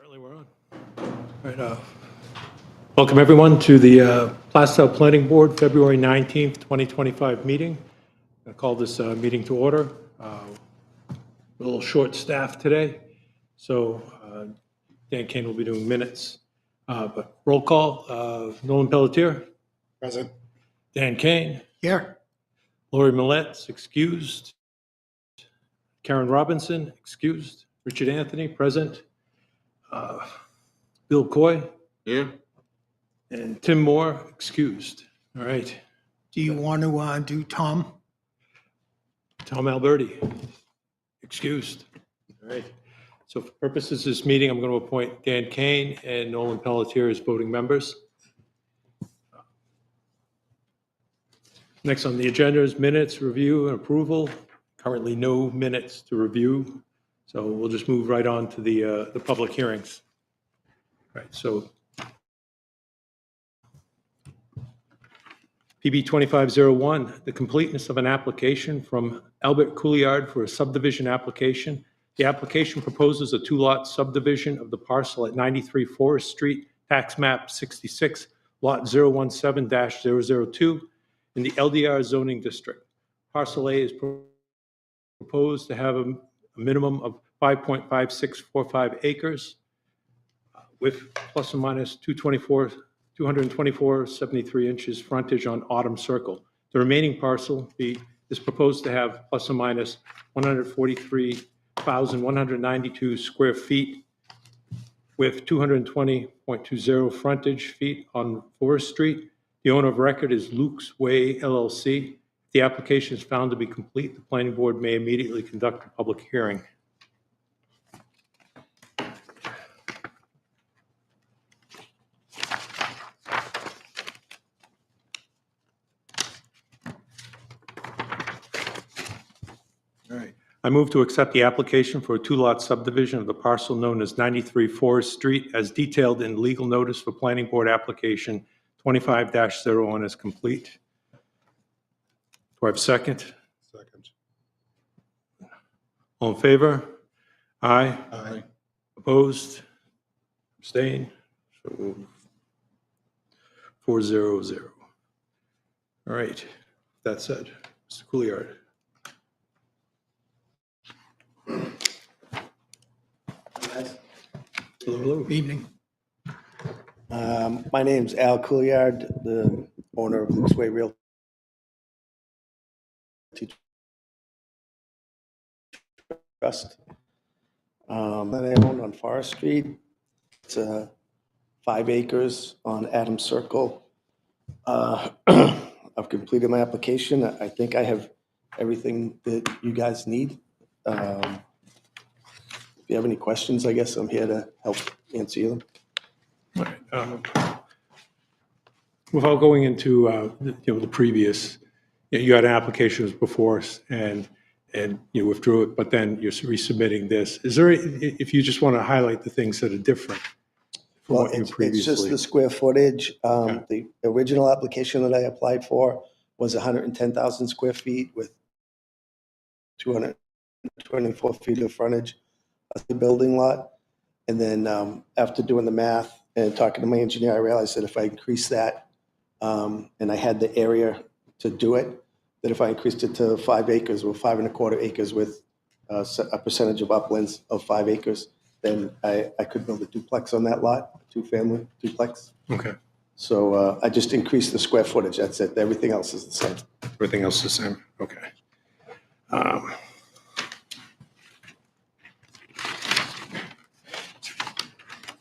Apparently we're on. All right, welcome everyone to the Plastow Planning Board, February 19th, 2025 meeting. I call this meeting to order. A little short staff today, so Dan Kane will be doing minutes. But roll call, Nolan Pelletier. Present. Dan Kane. Here. Lori Millet's excused. Karen Robinson, excused. Richard Anthony, present. Bill Coy. Here. And Tim Moore, excused. All right. Do you want to do Tom? Tom Alberti, excused. All right. So for purposes of this meeting, I'm going to appoint Dan Kane and Nolan Pelletier as voting members. Next on the agenda is minutes, review, and approval. Currently, no minutes to review, so we'll just move right on to the public hearings. All right, so PB 2501, the completeness of an application from Albert Couillard for a subdivision application. The application proposes a two-lot subdivision of the parcel at 93 Forest Street, tax map 66, lot 017-002 in the LDR zoning district. Parcel A is proposed to have a minimum of 5.5645 acres with plus or minus 224.73 inches frontage on Autumn Circle. The remaining parcel is proposed to have plus or minus 143,192 square feet with 220.20 frontage feet on Forest Street. The owner of record is Luke's Way LLC. If the application is found to be complete, the planning board may immediately conduct a public hearing. I move to accept the application for a two-lot subdivision of the parcel known as 93 Forest Street as detailed in legal notice for planning board application 25-01 is complete. Do I have a second? Second. All in favor? Aye. Aye. Opposed? Abstained? So moved. 400. All right. That said, Mr. Couillard. Hello. Evening. My name's Al Couillard, the owner of Luke's Way Realty Trust. That I own on Forest Street. It's 5 acres on Adams Circle. I've completed my application. I think I have everything that you guys need. If you have any questions, I guess I'm here to help answer them. All right. Without going into the previous, you had an application before us and you withdrew it, but then you're resubmitting this. Is there, if you just want to highlight the things that are different from Well, what you it's previously? just the square footage. The original application that I applied for was 110,000 square feet with 224 feet of frontage, a building lot. And then after doing the math and talking to my engineer, I realized that if I increase that, and I had the area to do it, that if I increased it to 5 acres or 5.25 acres with a percentage of uplands of 5 acres, then I could build a duplex on that lot, a two-family duplex. Okay. So I just increased the square footage. That's it. Everything else is the same. Everything else is the same. Okay.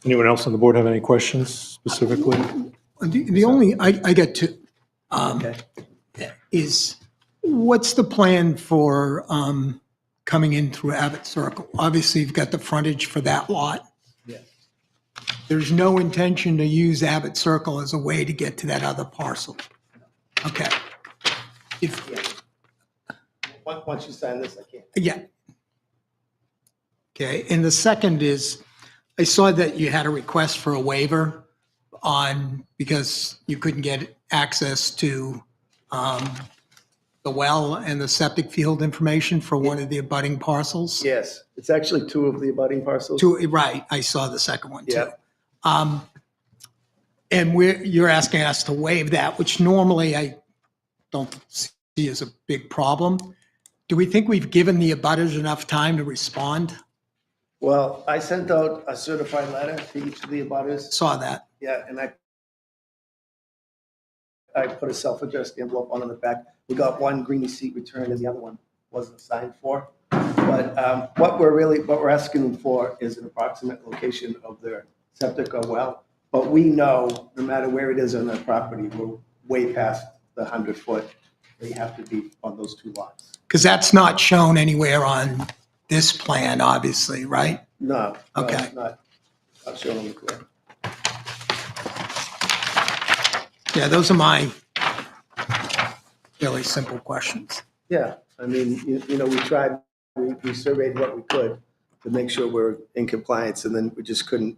Anyone else on the board have any questions specifically? The only I get to is what's the plan for coming in through Abbott Circle? Obviously, you've got the frontage for that lot. Yeah. There's no intention to use Abbott Circle as a way to get to that other parcel. Okay. Once you sign this, I can't. Yeah. Okay, and the second is, I saw that you had a request for a waiver because you couldn't get access to the well and the septic field information for one of the abutting parcels? Yes, it's actually two of the abutting parcels. Right, I saw the second one too. Yeah. And you're asking us to waive that, which normally I don't see as a big problem. Do we think we've given the abutters enough time to respond? Well, I sent out a certified letter to each of the abutters. Saw that. Yeah, and I put a self-addressed envelope on the back. We got one green receipt returned and the other one wasn't signed for. But what we're asking them for is an approximate location of their septic or well. But we know, no matter where it is on their property, we're way past the 100-foot. They have to be on those two lots. Because that's not shown anywhere on this plan, obviously, right? No. Okay. It's not showing on the plan. Yeah, those are my really simple questions. Yeah, I mean, you know, we surveyed what we could to make sure we're in compliance, and then we just couldn't.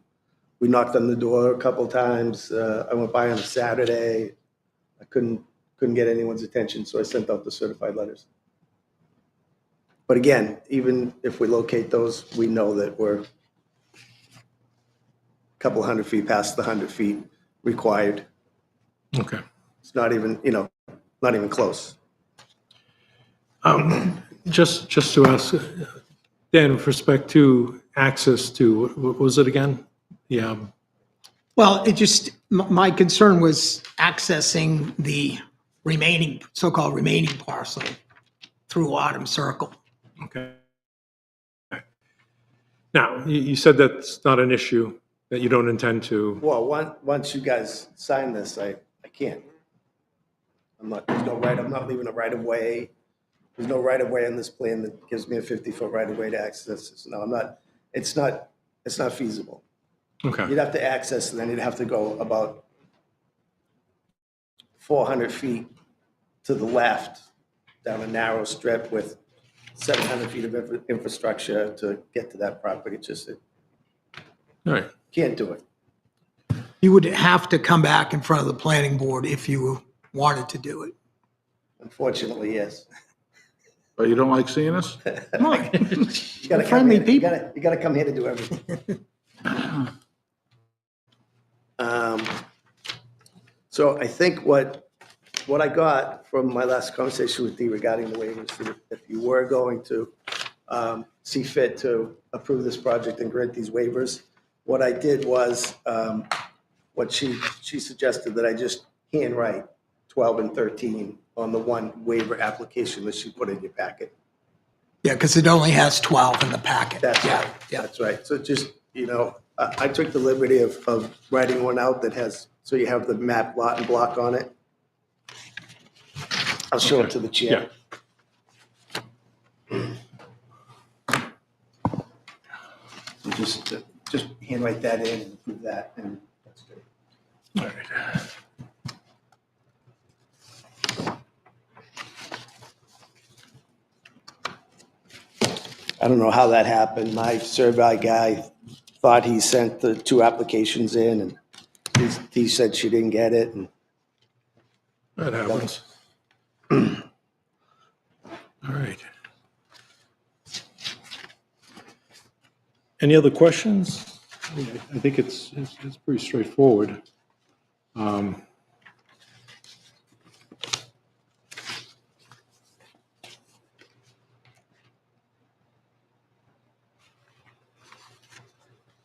We knocked on the door a couple times. I went by on a Saturday. I couldn't get anyone's attention, so I sent out the certified letters. But again, even if we locate those, we know that we're a couple 100 feet past the 100 feet required. Okay. It's not even, not even close. Just to ask, Dan, with respect to access to, what was it again? Yeah. Well, my concern was accessing the so-called remaining parcel through Autumn Circle. Okay. Now, you said that's not an issue, that you don't intend to. Well, once you guys sign this, I can't. I'm not leaving a right of way. There's no right of way on this plan that gives me a 50-foot right of way to access this. No, it's not feasible. Okay. You'd have to access, and then you'd have to go about 400 feet to the left down a narrow strip with 700 feet of infrastructure to get to that property. All right. Can't do it. You would have to come back in front of the planning board if you wanted to do it. Unfortunately, yes. But you don't like seeing us? Come on. You gotta come Friendly here- people. You gotta come here to do everything. So I think what I got from my last conversation with Dee regarding the waivers, that if you were going to see fit to approve this project and grant these waivers, what I did was, what she suggested that I just handwrite 12 and 13 on the one waiver application that she put in your packet. Yeah, because it only has 12 in the packet. That's Yeah, right. yeah. That's right. So just, I took the liberty of writing one out that has, so you have the map, lot, and block on it. I'll show it to the chair. So just handwrite that in and approve that, and that's good. All right. I don't know how that happened. My survey guy thought he sent the two applications in, and he said she didn't get it, and That happens. All right. Any other questions? I think it's pretty straightforward.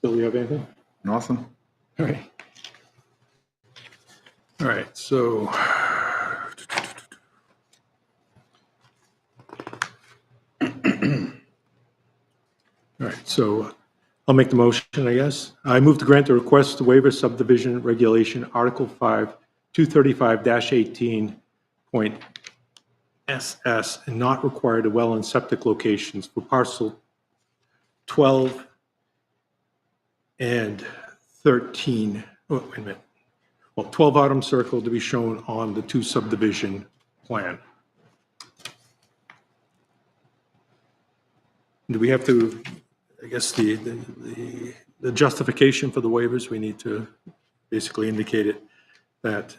Bill, you have anything? Nothing. All right. All right, so. All right, so I'll make the motion, I guess. I move to grant the request to waiver subdivision regulation, Article 5, 235-18.SS, and not required a well and septic locations for parcel 12 and 13, oh, wait a minute. Well, 12 Autumn Circle to be shown on the two subdivision plan. Do we have to, I guess the justification for the waivers, we need to basically indicate it, that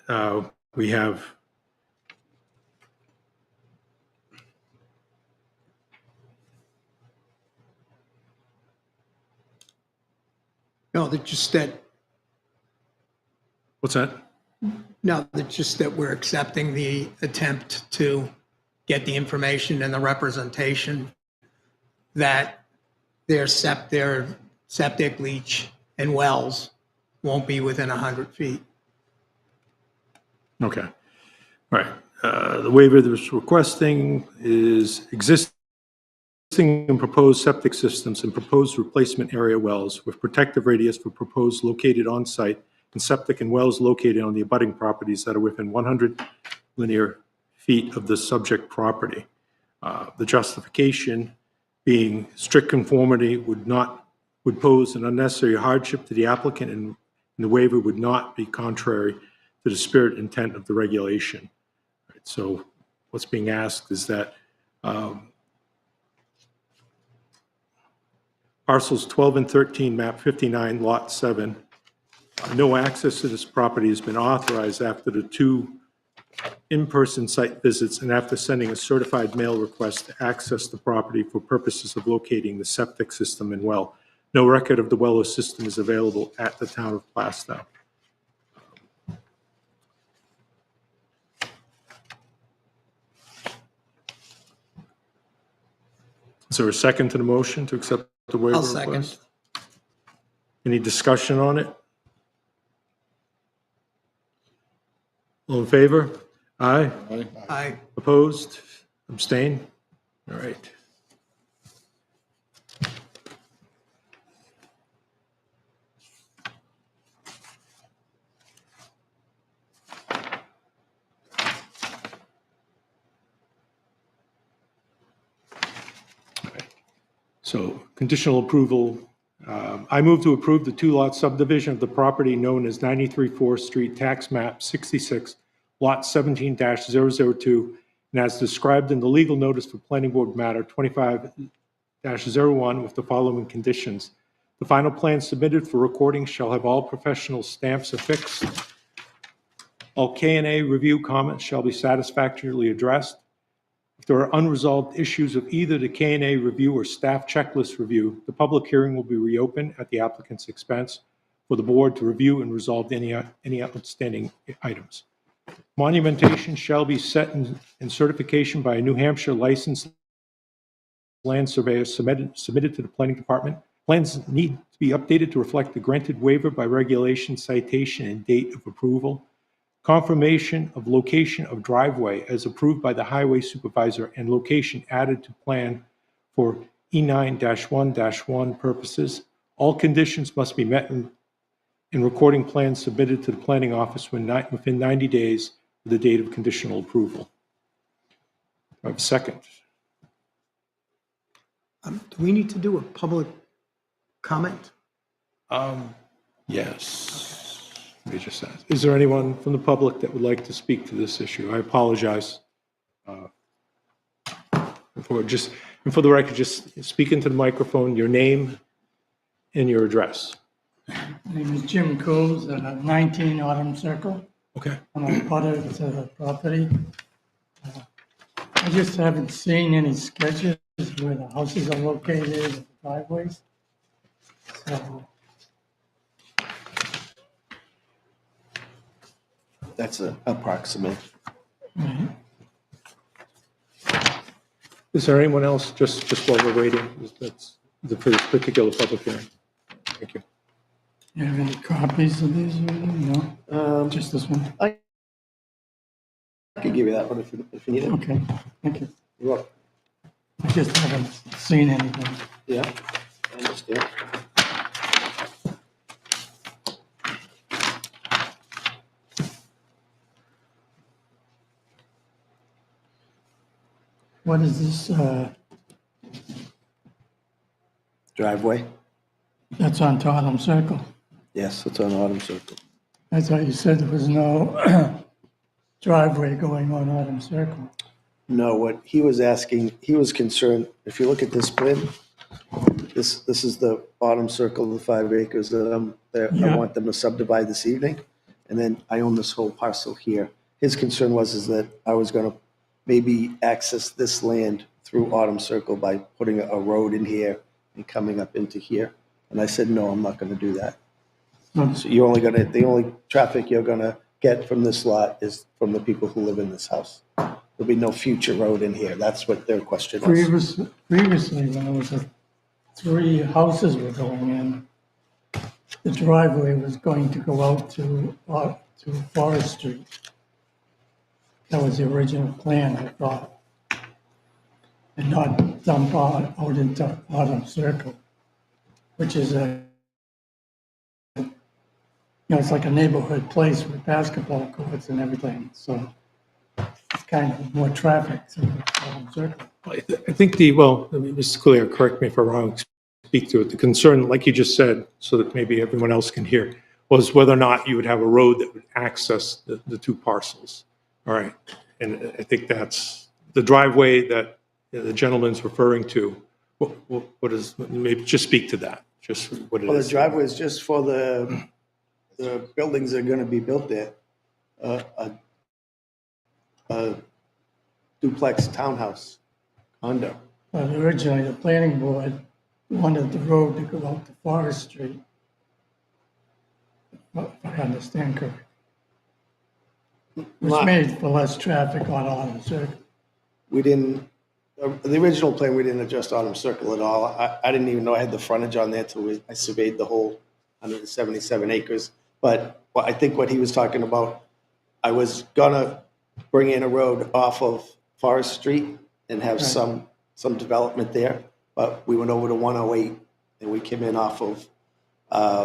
we have No, that just that, What's that? no, that just that we're accepting the attempt to get the information and the representation that their septic, leach, and wells won't be within 100 feet. Okay. All right. The waiver that was requesting is existing and proposed septic systems and proposed replacement area wells with protective radius for proposed located on site and septic and wells located on the abutting properties that are within 100 linear feet of the subject property. The justification being strict conformity would pose an unnecessary hardship to the applicant, and the waiver would not be contrary to the spirit and intent of the regulation. Right, so what's being asked is that parcels 12 and 13, map 59, lot 7, no access to this property has been authorized after the 2 in-person site visits and after sending a certified mail request to access the property for purposes of locating the septic system and well. No record of the well or system is available at the town of Plastow. Is there a second to the motion to accept the waiver I'll second. request? Any discussion on it? All in favor? Aye. I, Opposed? Abstain? All right. So conditional approval, I move to approve the 2-lot subdivision of the property known as 93 Forest Street, tax map 66, lot 17-002, and as described in the legal notice for planning board matter 25-01 with the following conditions. The final plan submitted for recording shall have all professional stamps affixed. All K&A review comments shall be satisfactorily addressed. If there are unresolved issues of either the K&A review or staff checklist review, the public hearing will be reopened at the applicant's expense for the board to review and resolve any outstanding items. Monumentation shall be set in certification by a New Hampshire licensed land surveyor submitted to the planning department. Plans need to be updated to reflect the granted waiver by regulation, citation, and date of approval. Confirmation of location of driveway as approved by the highway supervisor and location added to plan for E9-1-1 purposes. All conditions must be met in recording plans submitted to the planning office within 90 days of the date of conditional approval. I have a second. do we need to do a public comment? Yes. Let me just ask. Is there anyone from the public that would like to speak to this issue? I apologize. For the record, just speak into the microphone, your name and your address. My name is Jim Coombs, 19 Autumn Circle. Okay. I'm a butter to the property. I just haven't seen any sketches where the houses are located, and the driveways. So That's an approximate. Is there anyone else, just while we're waiting, that's for this particular public hearing? Thank you. you have any copies of these? No, just this one. I could give you that one if you need it. Okay, thank you. You're welcome. I just haven't seen anything. Yeah, I understand. What is this? Driveway? That's on Autumn Circle. Yes, it's on Autumn Circle. I thought you said there was no driveway going on Autumn Circle. No, what he was asking, he was concerned, if you look at this plan, this is the Autumn Circle, the 5 acres that I Yeah. want them to subdivide this evening. And then I own this whole parcel here. His concern was that I was going to maybe access this land through Autumn Circle by putting a road in here and coming up into here. And I said, no, I'm not going to do that. So you're only gonna, the only traffic you're gonna get from this lot is from the people who live in this house. There'll be no future road in here. That's what their question was. Previously, when it was 3 houses were going in, the driveway was going to go out to Forest Street. That was the original plan, I thought. And not dump out into Autumn Circle, which is it's like a neighborhood place with basketball courts and everything, so it's kind of more traffic to Autumn Circle. I think well, I mean, Mr. Clear, correct me if I'm wrong, speak to it. The concern, like you just said, so that maybe everyone else can hear, was whether or not you would have a road that would access the 2 parcels. All right. And I think that's the driveway that the gentleman's referring to. What is, maybe just speak to that, just what it Well, the is. driveway is just for the buildings that are gonna be built there. A duplex townhouse condo. But originally, the planning board wanted the road to go out to Forest Street, if I understand correctly. Which Lot- made for less traffic on Autumn Circle. We didn't, the original plan, we didn't adjust Autumn Circle at all. I didn't even know I had the frontage on there till I surveyed the whole 177 acres. But I think what he was talking about, I was gonna bring in a road off of Forest Street and have Right. some development there. But we went over to 108 and we came in off of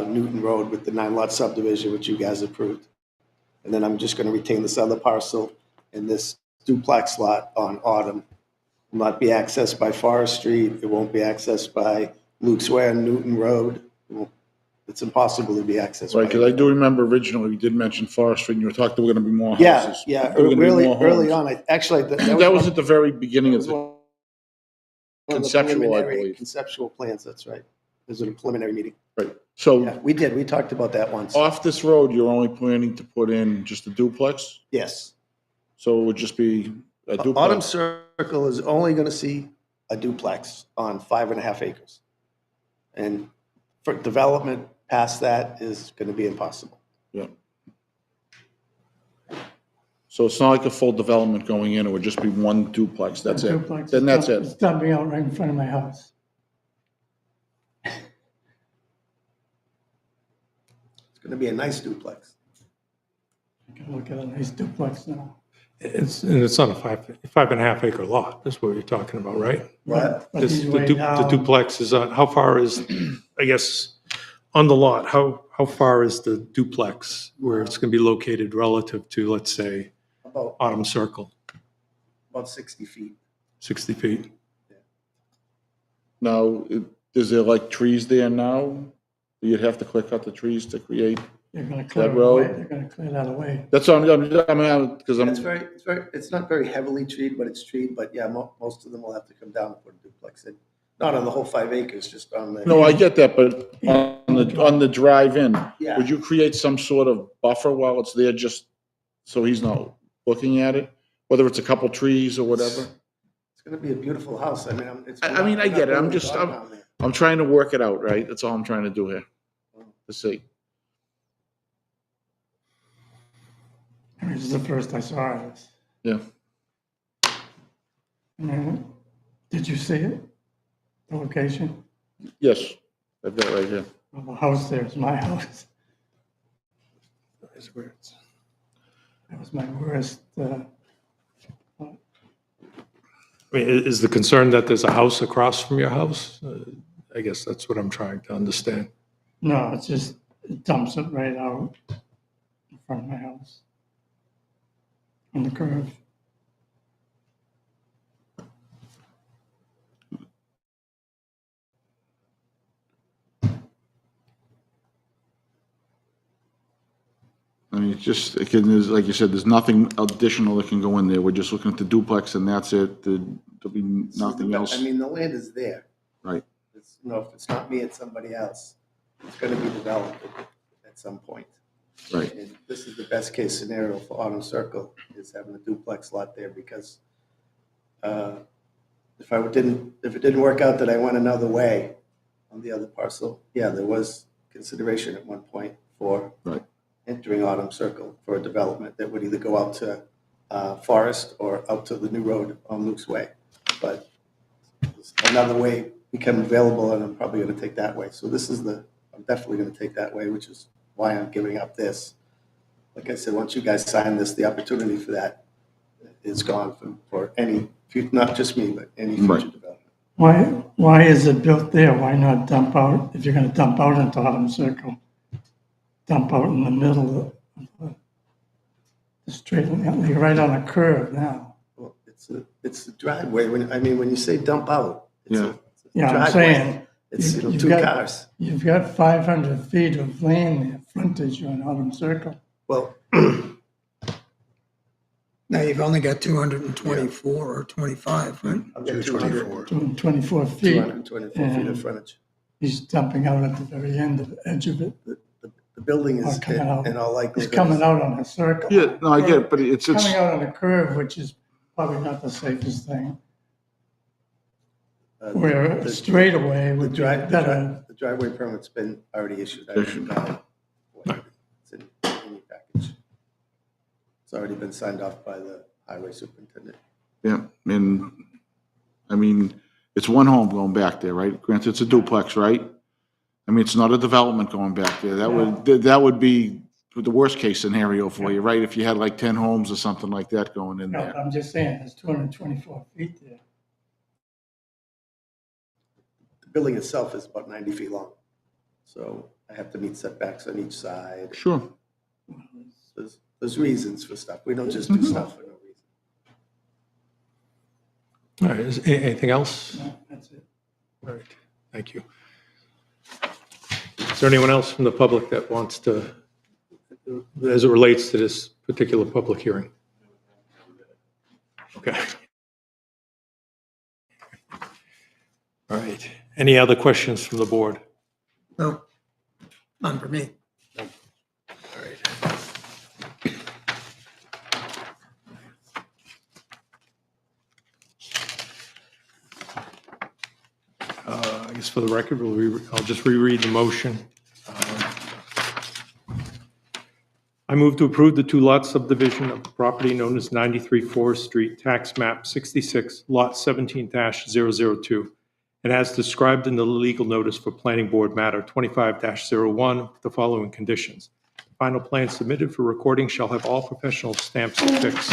Newton Road with the 9-lot subdivision, which you guys approved. And then I'm just gonna retain this other parcel and this duplex lot on Autumn will not be accessed by Forest Street. It won't be accessed by Luke's Way and Newton Road. It's impossible to be accessed. Right, by because I do remember originally we did mention Forest Street, and you were talking there were gonna be more Yeah, houses. yeah, There were gonna be really, more early homes. on, actually, That was at the very beginning that of was the one of the conceptual, I preliminary believe. conceptual plans, that's right. It was a preliminary meeting. Right. So Yeah, we talked about that once. off this road, you're only planning to put in just a duplex? Yes. So it would just be a Autumn duplex? Circle is only gonna see a duplex on 5.5 acres. And for development past that is gonna be impossible. Yeah. So it's not like a full development going in, it would just be one duplex, that's it? Duplex Then that's It's it? dumping out right in front of my house. It's gonna be a nice duplex. I can look at a nice duplex now. And it's not a 5.5 acre lot, that's what you're talking about, right? But But This, he's the way du- down. the duplex is on, how far is, I guess, on the lot, how far is the duplex where it's going to be located relative to, let's say, about Autumn Circle, 60 feet. 60 feet? Now, is there like trees there now? You'd have to clear cut the trees to create, They're gonna clear That it away. road? They're gonna clear that away. that's on, because It's not very heavily treed, but it's treed, but yeah, most of them will have to come down and put a duplex in. Not on the whole 5 acres, just on the. no, I get that, but on the drive-in, Yeah. would you create some sort of buffer while it's there, just so he's not looking at it? Whether it's a couple trees or whatever? It's gonna be a beautiful house. I mean, I get it. I'm trying to work it out, right? That's all I'm trying to do here, to see. I mean, this is the first I saw of this. Yeah. And did you see it? The location? Yes, I've got it right here. Well, the house there is my house. That's where it's- That was my worst, I mean, is the concern that there's a house across from your house? I guess that's what I'm trying to understand. no, it's just, it dumps it right out in front of my house. On the curve. I mean, it's just, again, there's, like you said, there's nothing additional that can go in there. We're just looking at the duplex and that's it. There'll be nothing else. I mean, the land is there. Right. It's, if it's not me, it's somebody else. It's gonna be developed at some point. Right. And this is the best case scenario for Autumn Circle, is having a duplex lot there, because if it didn't work out that I went another way on the other parcel, yeah, there was consideration at one point for Right. entering Autumn Circle for a development that would either go out to Forest or out to the new road on Luke's Way. But another way become available, and I'm probably going to take that way. So I'm definitely going to take that way, which is why I'm giving up this. Like I said, once you guys sign this, the opportunity for that is gone for any, not just me, but any future Right. development. Why is it built there? Why not dump out, if you're gonna dump out into Autumn Circle? Dump out in the middle of the street, you're right on a curve now. Well, it's a driveway. When you say dump out, it's Yeah. a Yeah, I'm driveway. saying, It's, you've two got- cars. you've got 500 feet of land there, frontage on Autumn Circle. Well, Now, you've only got 224 or 25, right? I've got 200 24 feet. 224 feet of frontage. He's dumping out at the very end of the edge of it. The building is, Or coming out. in all likelihood. It's coming out on a circle. Yeah, no, I get it, but it's, Coming out on a curve, which is probably not the safest thing. Where a straightaway would be better. The driveway permit's been already issued. Issued. It's in your package. It's already been signed off by the highway superintendent. yeah, and, I mean, it's one home going back there, right? Granted, it's a duplex, right? I mean, it's not a development going back there. That would be the worst case scenario for you, right? If you had like 10 homes or something like that going in No, there. I'm just saying, there's 224 feet there. The building itself is about 90 feet long. So I have to meet setbacks on each side. Sure. There's reasons for stuff. We don't just do stuff for no reason. All right, anything else? No, that's it. All right, thank you. Is there anyone else from the public that wants to, as it relates to this particular public hearing? Okay. All right, any other questions from the board? No, none for me. All right. I guess for the record, I'll just reread the motion. I move to approve the two-lot subdivision of the property known as 93 Forest Street, tax map 66, lot 17-002, and as described in the legal notice for planning board matter 25-01, the following conditions. Final plan submitted for recording shall have all professional stamps affixed.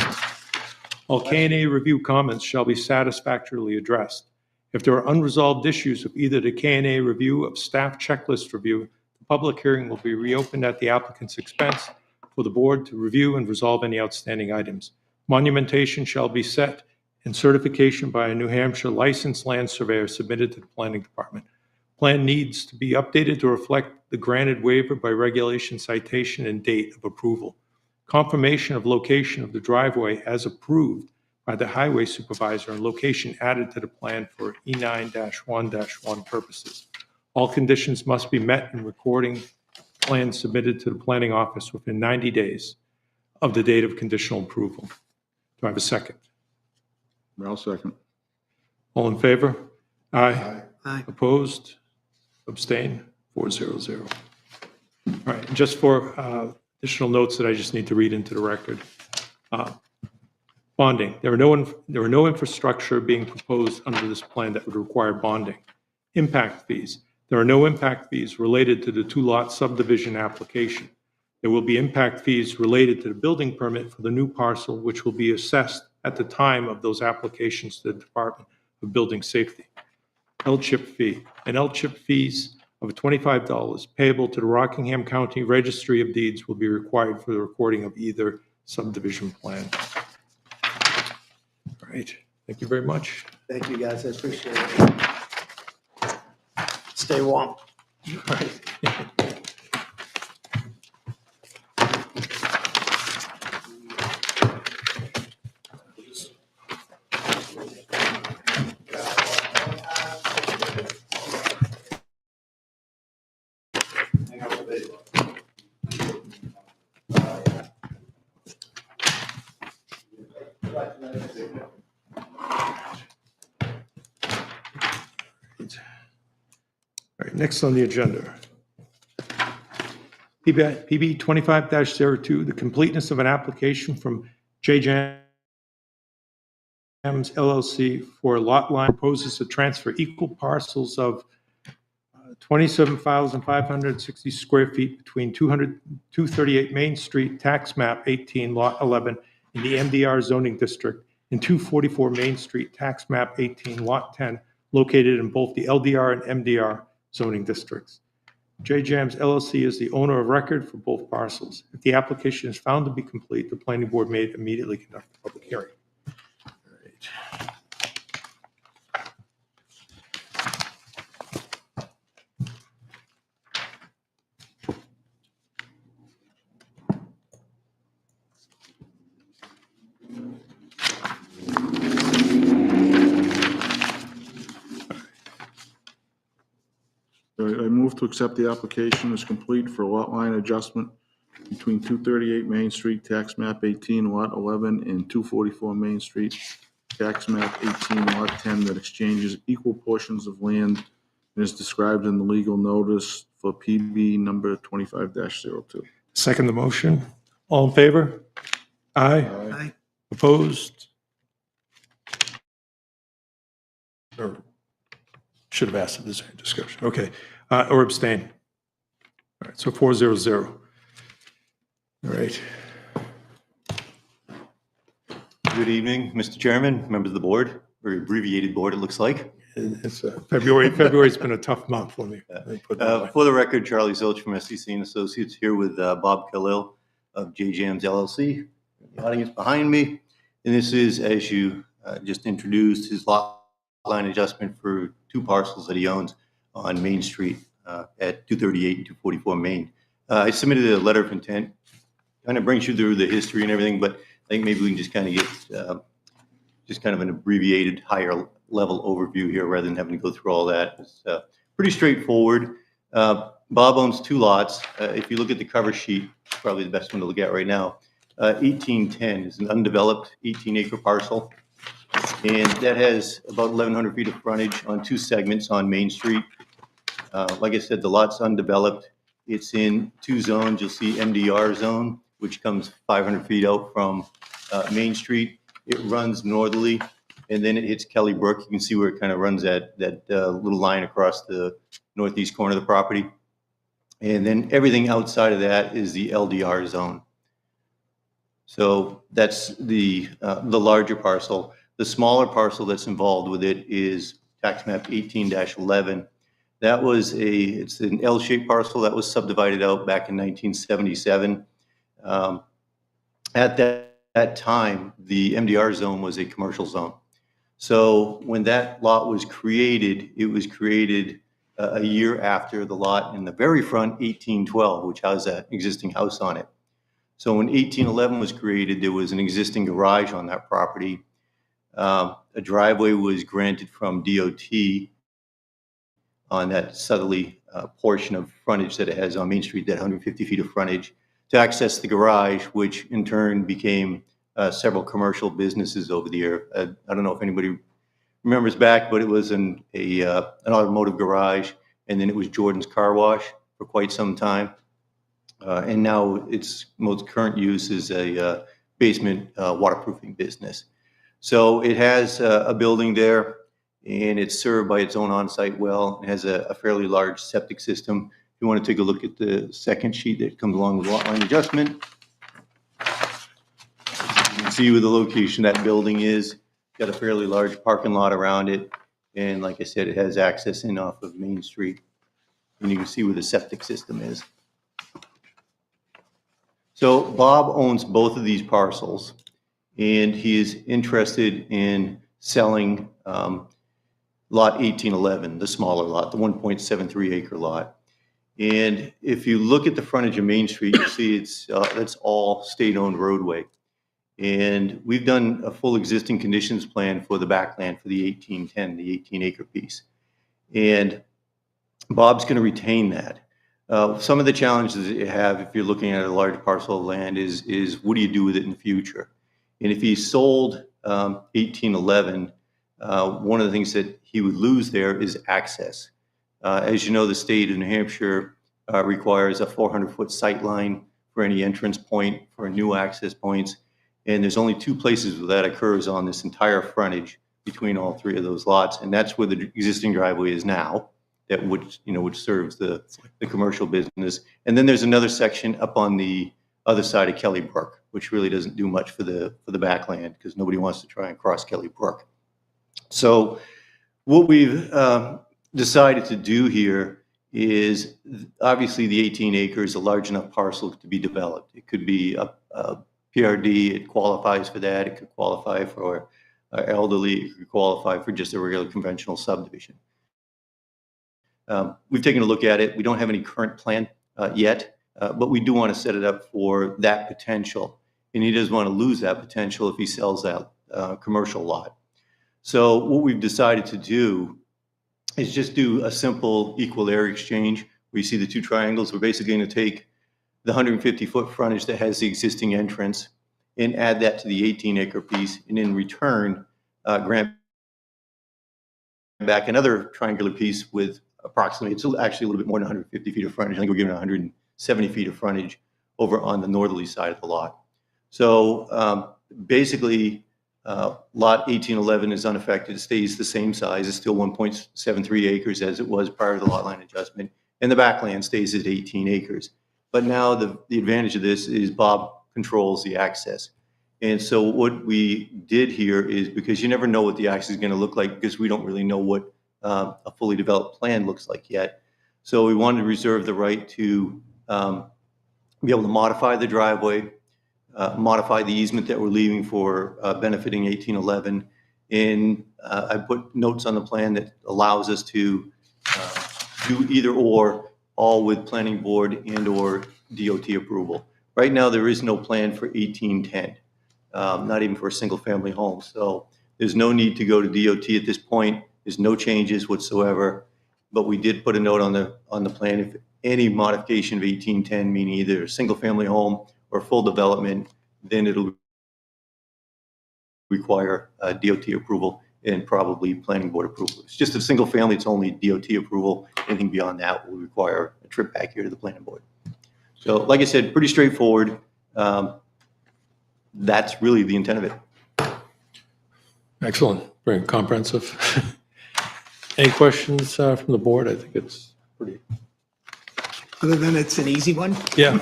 All K&A review comments shall be satisfactorily addressed. If there are unresolved issues of either the K&A review of staff checklist review, the public hearing will be reopened at the applicant's expense for the board to review and resolve any outstanding items. Monumentation shall be set and certification by a New Hampshire licensed land surveyor submitted to the planning department. Plan needs to be updated to reflect the granted waiver by regulation citation and date of approval. Confirmation of location of the driveway as approved by the highway supervisor and location added to the plan for E9-1-1 purposes. All conditions must be met in recording plans submitted to the planning office within 90 days of the date of conditional approval. Do I have a second? I'll second. All in favor? Aye. Aye. Opposed? Abstain? 400. All right, and just for additional notes that I just need to read into the record. Bonding. There are no infrastructure being proposed under this plan that would require bonding. Impact fees. There are no impact fees related to the two-lot subdivision application. There will be impact fees related to the building permit for the new parcel, which will be assessed at the time of those applications to the Department of Building Safety. L-chip fee. An L-chip fees of $25 payable to the Rockingham County Registry of Deeds will be required for the recording of either subdivision plan. All right, thank you very much. Thank you, guys. I appreciate it. Stay warm. All right. All right, next on the agenda. PB 25-02, the completeness of an application from J. Jams LLC for lot line proposes to transfer equal parcels of 27,560 square feet between 238 Main Street, tax map 18, lot 11, in the MDR zoning district, and 244 Main Street, tax map 18, lot 10, located in both the LDR and MDR zoning districts. J. Jams LLC is the owner of record for both parcels. If the application is found to be complete, the planning board may immediately conduct a public hearing. All right. I move to accept the application as complete for lot line adjustment between 238 Main Street, tax map 18, lot 11, and 244 Main Street, tax map 18, lot 10, that exchanges equal portions of land and is described in the legal notice for PB number 25-02. Second the motion. All in favor? Aye. Aye. Opposed? Or should have asked if there's any discussion. Okay. Or abstain. All right, so 400. All right. Good evening, Mr. Chairman, members of the board, very abbreviated board, it looks like. It's February's been a tough month. Let me put it that way. For the record, Charlie Zilch from SCC and Associates here with Bob Khalil of J. Jams LLC, the audience behind me. And this is, as you just introduced, his lot line adjustment for two parcels that he owns on Main Street at 238 and 244 Main. I submitted a letter of intent, kind of brings you through the history and everything, but I think maybe we can just kind of get just kind of an abbreviated higher level overview here rather than having to go through all that. It's pretty straightforward. Bob owns two lots. If you look at the cover sheet, probably the best one to look at right now, 1810 is an undeveloped 18-acre parcel. And that has about 1,100 feet of frontage on two segments on Main Street. Like I said, the lot's undeveloped. It's in two zones. You'll see MDR zone, which comes 500 feet out from Main Street. It runs northerly, and then it hits Kelly Brook. You can see where it kind of runs that little line across the northeast corner of the property. And then everything outside of that is the LDR zone. So that's the larger parcel. The smaller parcel that's involved with it is tax map 18-11. That was it's an L-shaped parcel that was subdivided out back in 1977. At that time, the MDR zone was a commercial zone. So when that lot was created, it was created a year after the lot in the very front, 1812, which has an existing house on it. So when 1811 was created, there was an existing garage on that property. A driveway was granted from DOT on that southerly portion of frontage that it has on Main Street, that 150 feet of frontage, to access the garage, which in turn became several commercial businesses over the year. I don't know if anybody remembers back, but it was an automotive garage, and then it was Jordan's Car Wash for quite some time. And now its most current use is a basement waterproofing business. So it has a building there, and it's served by its own on-site well. It has a fairly large septic system. If you want to take a look at the second sheet that comes along with lot line adjustment, you can see where the location of that building is. Got a fairly large parking lot around it. And like I said, it has access in off of Main Street. And you can see where the septic system is. So Bob owns both of these parcels, and he is interested in selling lot 1811, the smaller lot, the 1.73 acre lot. And if you look at the frontage of Main Street, you see that's all state-owned roadway. And we've done a full existing conditions plan for the backland for the 1810, the 18-acre piece. And Bob's going to retain that. Some of the challenges that you have if you're looking at a large parcel of land is what do you do with it in the future? And if he sold 1811, one of the things that he would lose there is access. As you know, the state of New Hampshire requires a 400-foot sight line for any entrance point, for new access points. And there's only two places where that occurs on this entire frontage between all three of those lots. And that's where the existing driveway is now, that which serves the commercial business. And then there's another section up on the other side of Kelly Brook, which really doesn't do much for the backland because nobody wants to try and cross Kelly Brook. So what we've decided to do here is, obviously the 18 acres, a large enough parcel to be developed. It could be a PRD, it qualifies for that. It could qualify for elderly, it could qualify for just a regular conventional subdivision. We've taken a look at it. We don't have any current plan yet, but we do want to set it up for that potential. And he doesn't want to lose that potential if he sells that commercial lot. So what we've decided to do is just do a simple equal area exchange where you see the two triangles. We're basically going to take the 150-foot frontage that has the existing entrance and add that to the 18-acre piece, and in return, grant back another triangular piece with approximately, it's actually a little bit more than 150 feet of frontage. I think we're giving 170 feet of frontage over on the northerly side of the lot. So basically, lot 1811 is unaffected. It stays the same size. It's still 1.73 acres as it was prior to the lot line adjustment. And the backland stays at 18 acres. But now the advantage of this is Bob controls the access. And so what we did here is, because you never know what the access is going to look like, because we don't really know what a fully developed plan looks like yet. So we wanted to reserve the right to be able to modify the driveway, modify the easement that we're leaving for benefiting 1811. And I put notes on the plan that allows us to do either or, all with planning board and or DOT approval. Right now, there is no plan for 1810, not even for a single family home. So there's no need to go to DOT at this point. There's no changes whatsoever, but we did put a note on the plan. If any modification of 1810, meaning either a single family home or full development, then it'll require DOT approval and probably planning board approval. It's just a single family, it's only DOT approval. Anything beyond that will require a trip back here to the planning board. So like I said, pretty straightforward. That's really the intent of it. Excellent, very comprehensive. Any questions from the board? I think it's pretty, Other than it's an easy one? yeah.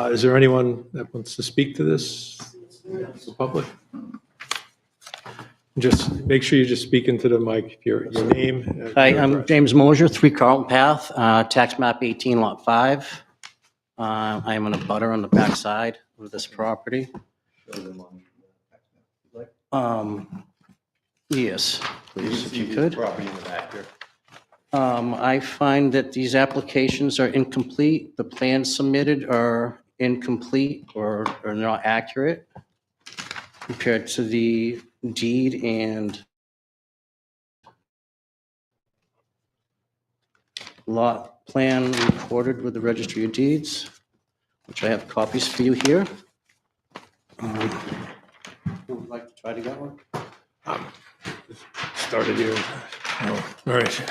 Is there anyone that wants to speak to this, the public? Just make sure you just speak into the mic, your name. Hi, your I'm address. James Mosier, 3 Carlton Path, tax map 18, lot 5. I am on a butter on the back side of this property. Yes, please, if you could. Property in the back here. I find that these applications are incomplete. The plans submitted are incomplete or are not accurate compared to the deed and lot plan recorded with the Registry of Deeds, which I have copies for you here. Who would like to try to get one? Started here. Oh, all right.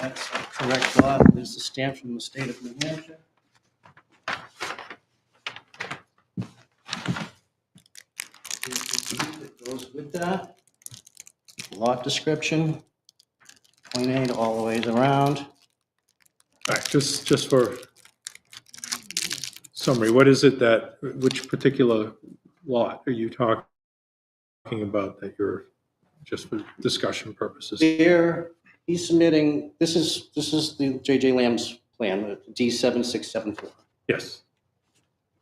That's a correct lot. There's the stamp from the state of New Hampshire. Here's the deed that goes with that. Lot description, point A to all the ways around. All right, just for summary, what is it that, which particular lot are you talking about that you're, just for discussion purposes? Here, he's submitting, this is the J.J. Lamb's plan, D7674. Yes.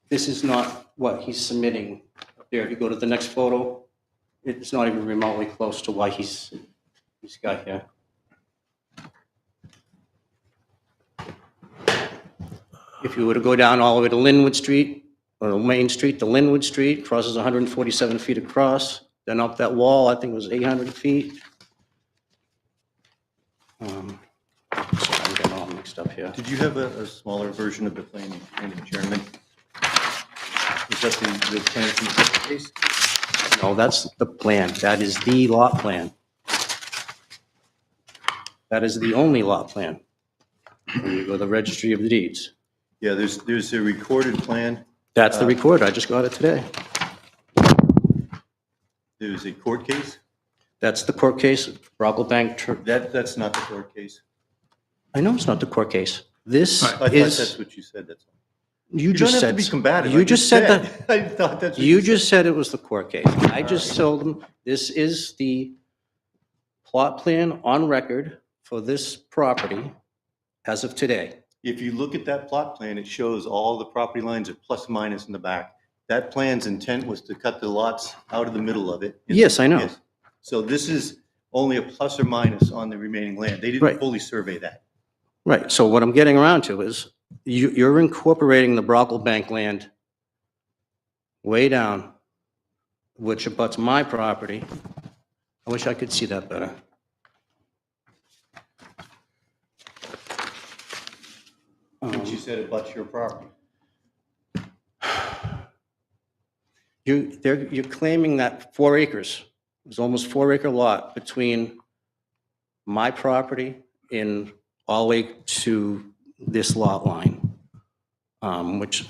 This is not what he's submitting up there. If you go to the next photo, it's not even remotely close to what he's got here. If you were to go down all the way to Linwood Street, or Main Street to Linwood Street, crosses 147 feet across, then up that wall, I think it was 800 feet. Sorry, I'm getting all mixed up here. Did you have a smaller version of the plan, Chairman? Is that the plan from the case? No, that's the plan. That is the lot plan. That is the only lot plan. Or you go to the registry of deeds. Yeah, there's a recorded plan. That's the record. I just got it today. There's a court case. That's the court case, Brocklebank. That's not the court case. I know it's not the court case. This I thought is, that's what you said, that's all. you You don't just have to said, be combative. you I just said that, I thought that's what you said. just said it was the court case. I just told them, this is the plot plan on record for this property as of today. If you look at that plot plan, it shows all the property lines are plus minus in the back. That plan's intent was to cut the lots out of the middle of it. Yes, I know. Yes. So this is only a plus or minus on the remaining land. They didn't Right. fully survey that. Right, so what I'm getting around to is, you're incorporating the Brocklebank land way down, which abuts my property. I wish I could see that better. But you said it butts your property. You're claiming that 4 acres, there's almost 4-acre lot between my property and all the way to this lot line, which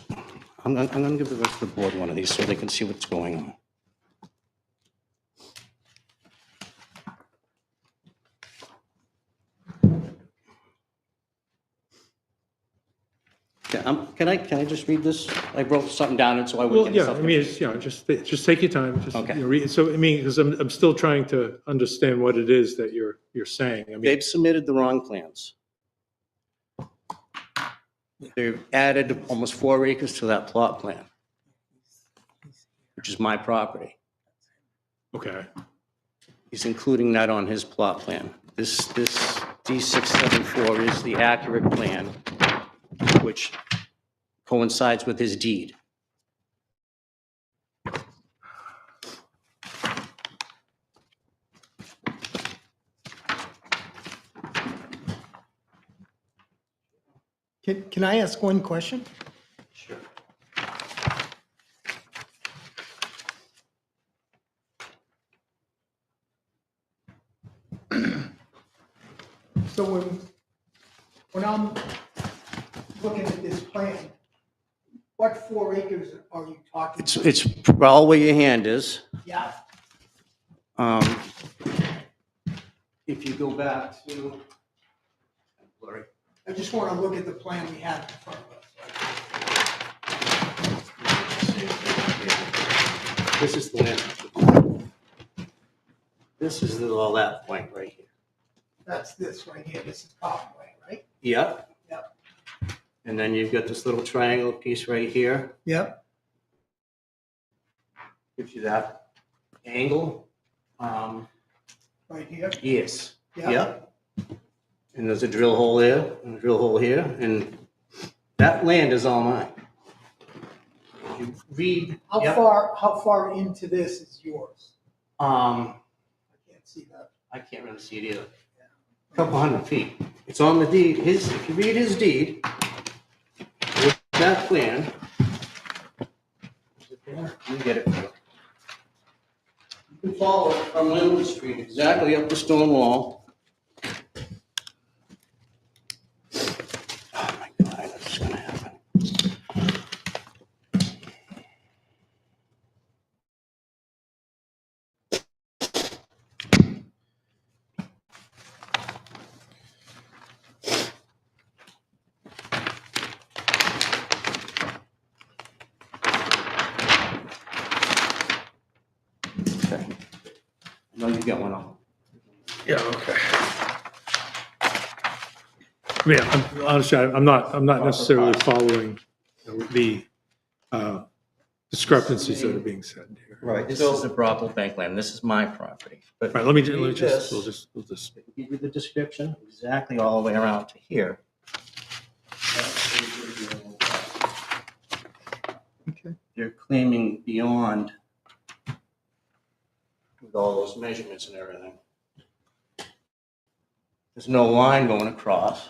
I'm going to give the rest of the board one of these so they can see what's going on. Can I just read this? I wrote something down so I Well, wouldn't get yeah, I something. mean, it's, you know, just take your time, just, Okay. you know, read. So, I mean, because I'm still trying to understand what it is that you're saying. I mean, They've submitted the wrong plans. They've added almost 4 acres to that plot plan, which is my property. okay, He's including that on his plot plan. This D674 is the accurate plan, which coincides with his deed. Can I ask one question? Sure. So when I'm looking at this plan, what 4 acres are you talking? It's all where your hand is. Yeah, If you go back to, blurry. I just want to look at the plan we had in front of us. This is the land. This is all that point right here. That's this right here, this is Parkway, right? Yep. Yep. And then you've got this little triangle piece right here. Yep. Gives you that angle. Right here? Yes. Yeah. Yep. And there's a drill hole there, and a drill hole here, and that land is all mine. If you read. How Yep. far into this is yours? I can't see that. I can't really see it either. A couple 100 feet. It's on the deed, if you read his deed, with that plan. Is it there? Let me get it for you. You can follow it from Linwood Street, exactly up the stone wall. Oh my God, that's gonna happen. Okay. I know you got one on. yeah, okay. I mean, honestly, I'm not necessarily following the discrepancies that are being said here. Right. This is the Brocklebank land, this is my property. But All right, let me read just, this. we'll just, Give you the description, exactly all the way around to here. okay. They're claiming beyond with all those measurements and everything. There's no line going across.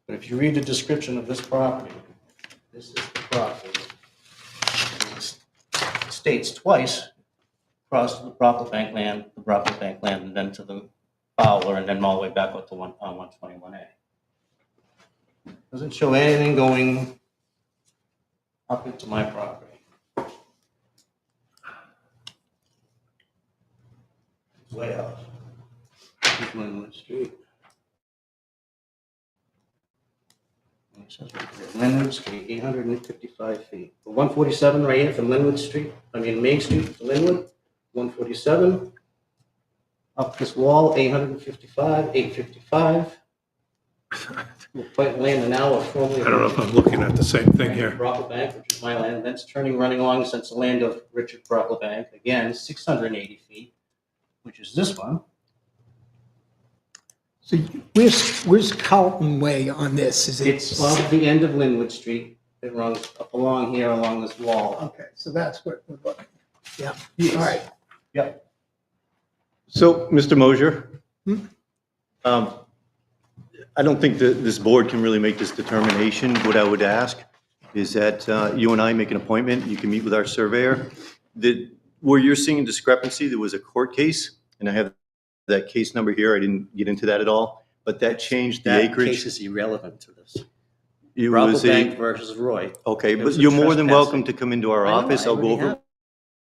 But if you read the description of this property, this is the property. It states twice, across to the Brocklebank land, and then to the Fowler, and then all the way back up to 121A. Doesn't show anything going up into my property. It's way off. Here's Linwood Street. It says right there, Linwood Street, 855 feet. 147 right here from Linwood Street, Main Street to Linwood, 147. Up this wall, 855, 855. We'll put land an hour formerly. I don't know if I'm looking at the same thing here. Brocklebank, which is my land, that's running along since the land of Richard Brocklebank, again, 680 feet, which is this one. So where's Carlton Way on this? Is it? It's off the end of Linwood Street. It runs up along here, along this wall. Okay, so that's what we're looking. Yeah, all right. Yep. So, Mr. Mosier, I don't think that this board can really make this determination. What I would ask is that you and I make an appointment, you can meet with our surveyor. Where you're seeing a discrepancy, there was a court case, and I have that case number here. I didn't get into that at all, but that changed the That case acreage. is irrelevant to this. It was Brocklebank a, versus Roy. okay, It but was a you're more than trespassing. welcome to come into our I know, office. I I'll go already over have.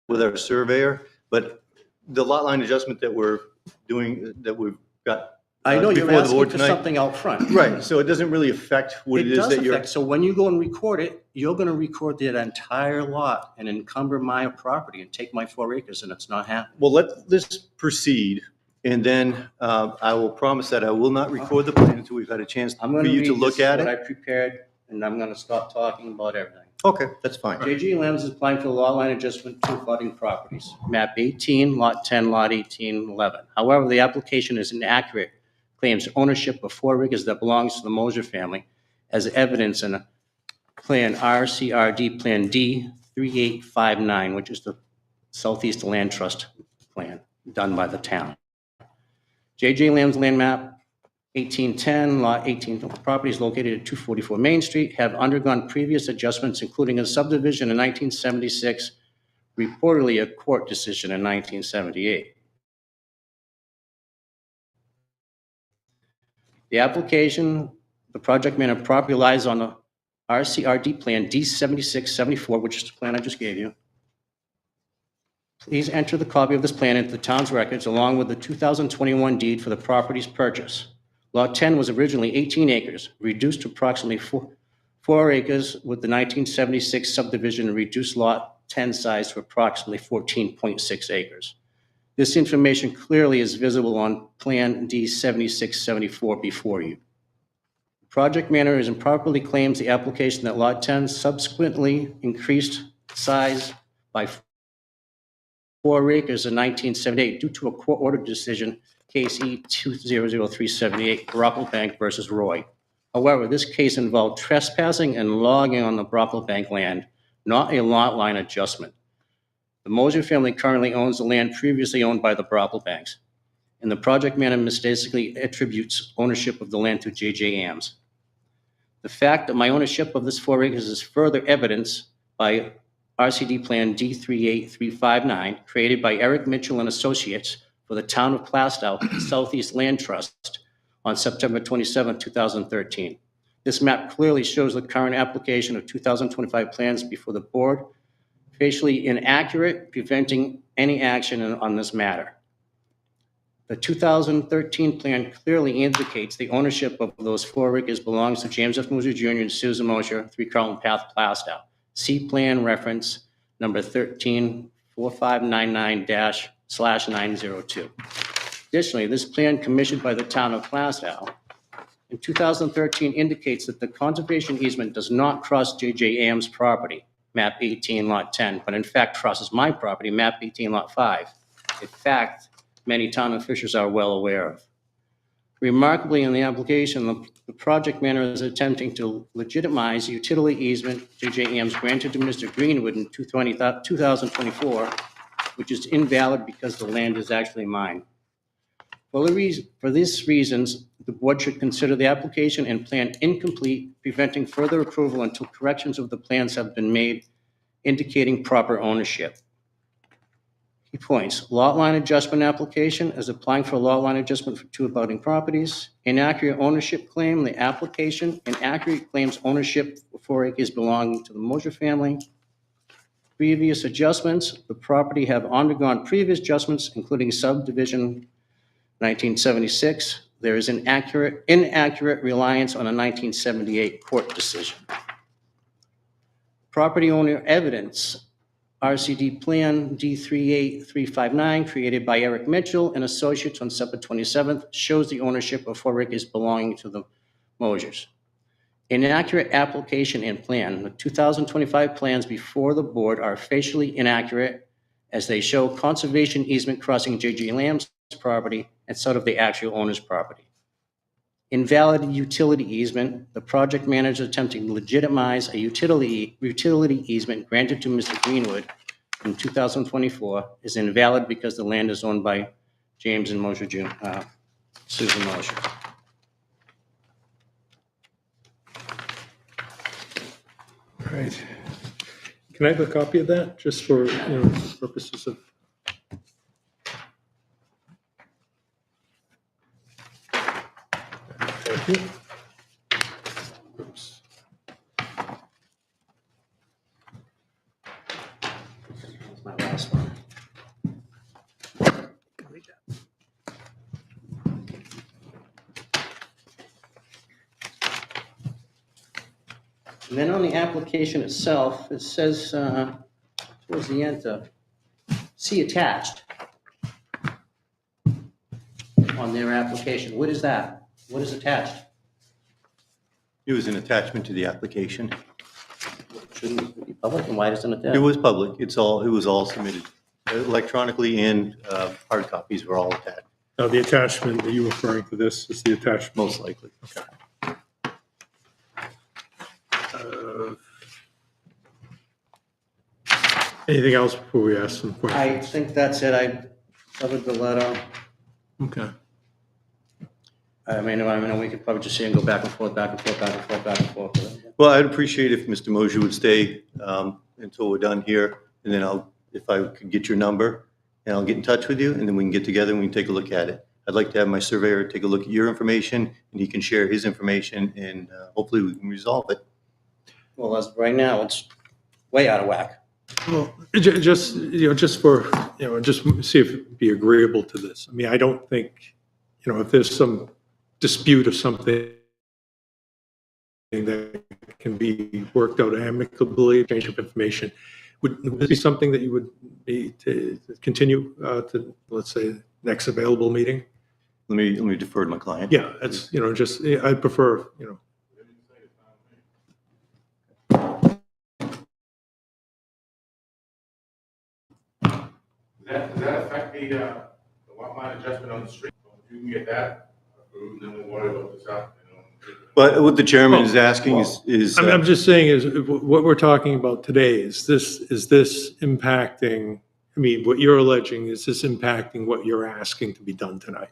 with our surveyor, but the lot line adjustment that we're doing, that we've got. I know you're before the asking board for tonight. something out front. Right, so it doesn't really affect what It it is does that you're. affect, so when you go and record it, you're gonna record that entire lot and encumber my property and take my 4 acres, and it's not happening. Well, let this proceed, and then I will promise that I will not record the plan until we've had a chance I'm for gonna you read to look this, at what I it. prepared, and I'm gonna stop talking about everything. Okay, that's fine. J.G. Lambs is applying for the lot line adjustment to abutting properties, map 18, lot 10, lot 18, 11. However, the application is inaccurate, claims ownership of 4 acres that belongs to the Mosier family, as evidence in a plan RCRD Plan D 3859, which is the Southeast Land Trust plan done by the town. J.J. Lamb's land map 1810, lot 18, properties located at 244 Main Street have undergone previous adjustments, including a subdivision in 1976, reportedly a court decision in 1978. The application, the project management property lies on the RCRD plan D7674, which is the plan I just gave you. Please enter the copy of this plan into the town's records along with the 2021 deed for the property's purchase. Lot 10 was originally 18 acres, reduced to approximately 4 acres with the 1976 subdivision and reduced Lot 10 size to approximately 14.6 acres. This information clearly is visible on Plan D7674 before you. The project manager improperly claims the application that Lot 10 subsequently increased size by 4 acres in 1978 due to a court-ordered decision, case E200378, Brocklebank versus Roy. However, this case involved trespassing and logging on the Brocklebank land, not a lot line adjustment. The Mosier family currently owns the land previously owned by the Brocklebanks, and the project manager mistakenly attributes ownership of the land to J.J. Ams. The fact that my ownership of this 4 acres is further evidenced by RCD Plan D38359, created by Eric Mitchell and Associates for the Town of Plastow Southeast Land Trust on September 27, 2013. This map clearly shows the current application of 2025 plans before the board, facially inaccurate, preventing any action on this matter. The 2013 plan clearly indicates the ownership of those 4 acres belongs to James F. Mosier Jr. and Susan Mosier, 3 Carlton Path, Plastow. See plan reference number 134599-/902. Additionally, this plan commissioned by the town of Plastow in 2013 indicates that the conservation easement does not cross J.J. Ams' property, map 18, lot 10, but in fact crosses my property, map 18, lot 5. In fact, many town officials are well aware of. Remarkably, in the application, the project manager is attempting to legitimize utility easement J.J. Ams granted to Mr. Greenwood in 2024, which is invalid because the land is actually mine. For these reasons, the board should consider the application and plan incomplete, preventing further approval until corrections of the plans have been made indicating proper ownership. Key points, lot line adjustment application is applying for a lot line adjustment for 2 abutting properties. Inaccurate ownership claim, the application inaccurate claims ownership for 4 acres belonging to the Mosher family. Previous adjustments, the property have undergone previous adjustments, including subdivision 1976. There is inaccurate reliance on a 1978 court decision. Property owner evidence, RCD Plan D38359, created by Eric Mitchell and Associates on September 27th, shows the ownership of 4 acres belonging to the Mosers. Inaccurate application and plan. The 2025 plans before the board are facially inaccurate as they show conservation easement crossing J.J. Lamb's property instead of the actual owner's property. Invalid utility easement. The project manager attempting to legitimize a utility easement granted to Mr. Greenwood in 2024 is invalid because the land is owned by James and Mosher Jr., Susan Mosher. All right. Can I have a copy of that, just for, purposes of? Thank you. Oops. That's my last one. And then on the application itself, it says, towards the end, see attached on their application. What is that? What is attached? It was an attachment to the application. Shouldn't it be public, and why isn't it It there? was public. It was all submitted electronically, and hard copies were all attached, Now, the attachment that you're referring to, this is the attachment. most likely. Anything else before we ask some questions? I think that's it. I covered the letter. Okay. I mean, we could probably just see and go back and forth, back and forth, back and forth, back and forth. Well, I'd appreciate if Mr. Mosher would stay until we're done here, and then if I could get your number, and I'll get in touch with you, and then we can get together and we can take a look at it. I'd like to have my surveyor take a look at your information, and he can share his information, and hopefully we can resolve it. Well, as of right now, it's way out of whack. Well, just, just for, just see if it'd be agreeable to this. I mean, I don't think, if there's some dispute or something that can be worked out amicably, change of information, would this be something that you would be to continue to, let's say, next available meeting? Let me defer to my client. Yeah, that's, just, I'd prefer, Does that affect the lot line adjustment on the street? If you can get that approved, then we'll worry about this out, But what the chairman is asking is I'm just saying is what we're talking about today, is this impacting, I mean, what you're alleging, is this impacting what you're asking to be done tonight?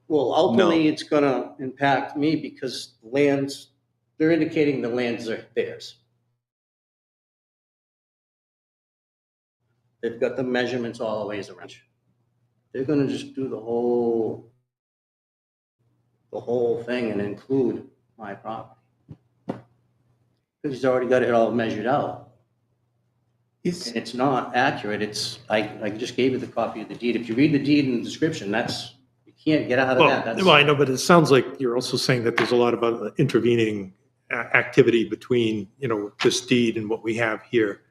Well, ultimately, it's gonna impact me because they're indicating the lands are theirs. They've got the measurements all the ways around. They're gonna just do the whole thing and include my property. Because he's already got it all measured out. And it's not accurate. I just gave you the copy of the deed. If you read the deed in the description, you can't get out of that. Well, I know, but it sounds like you're also saying that there's a lot of intervening activity between, this deed and what we have here.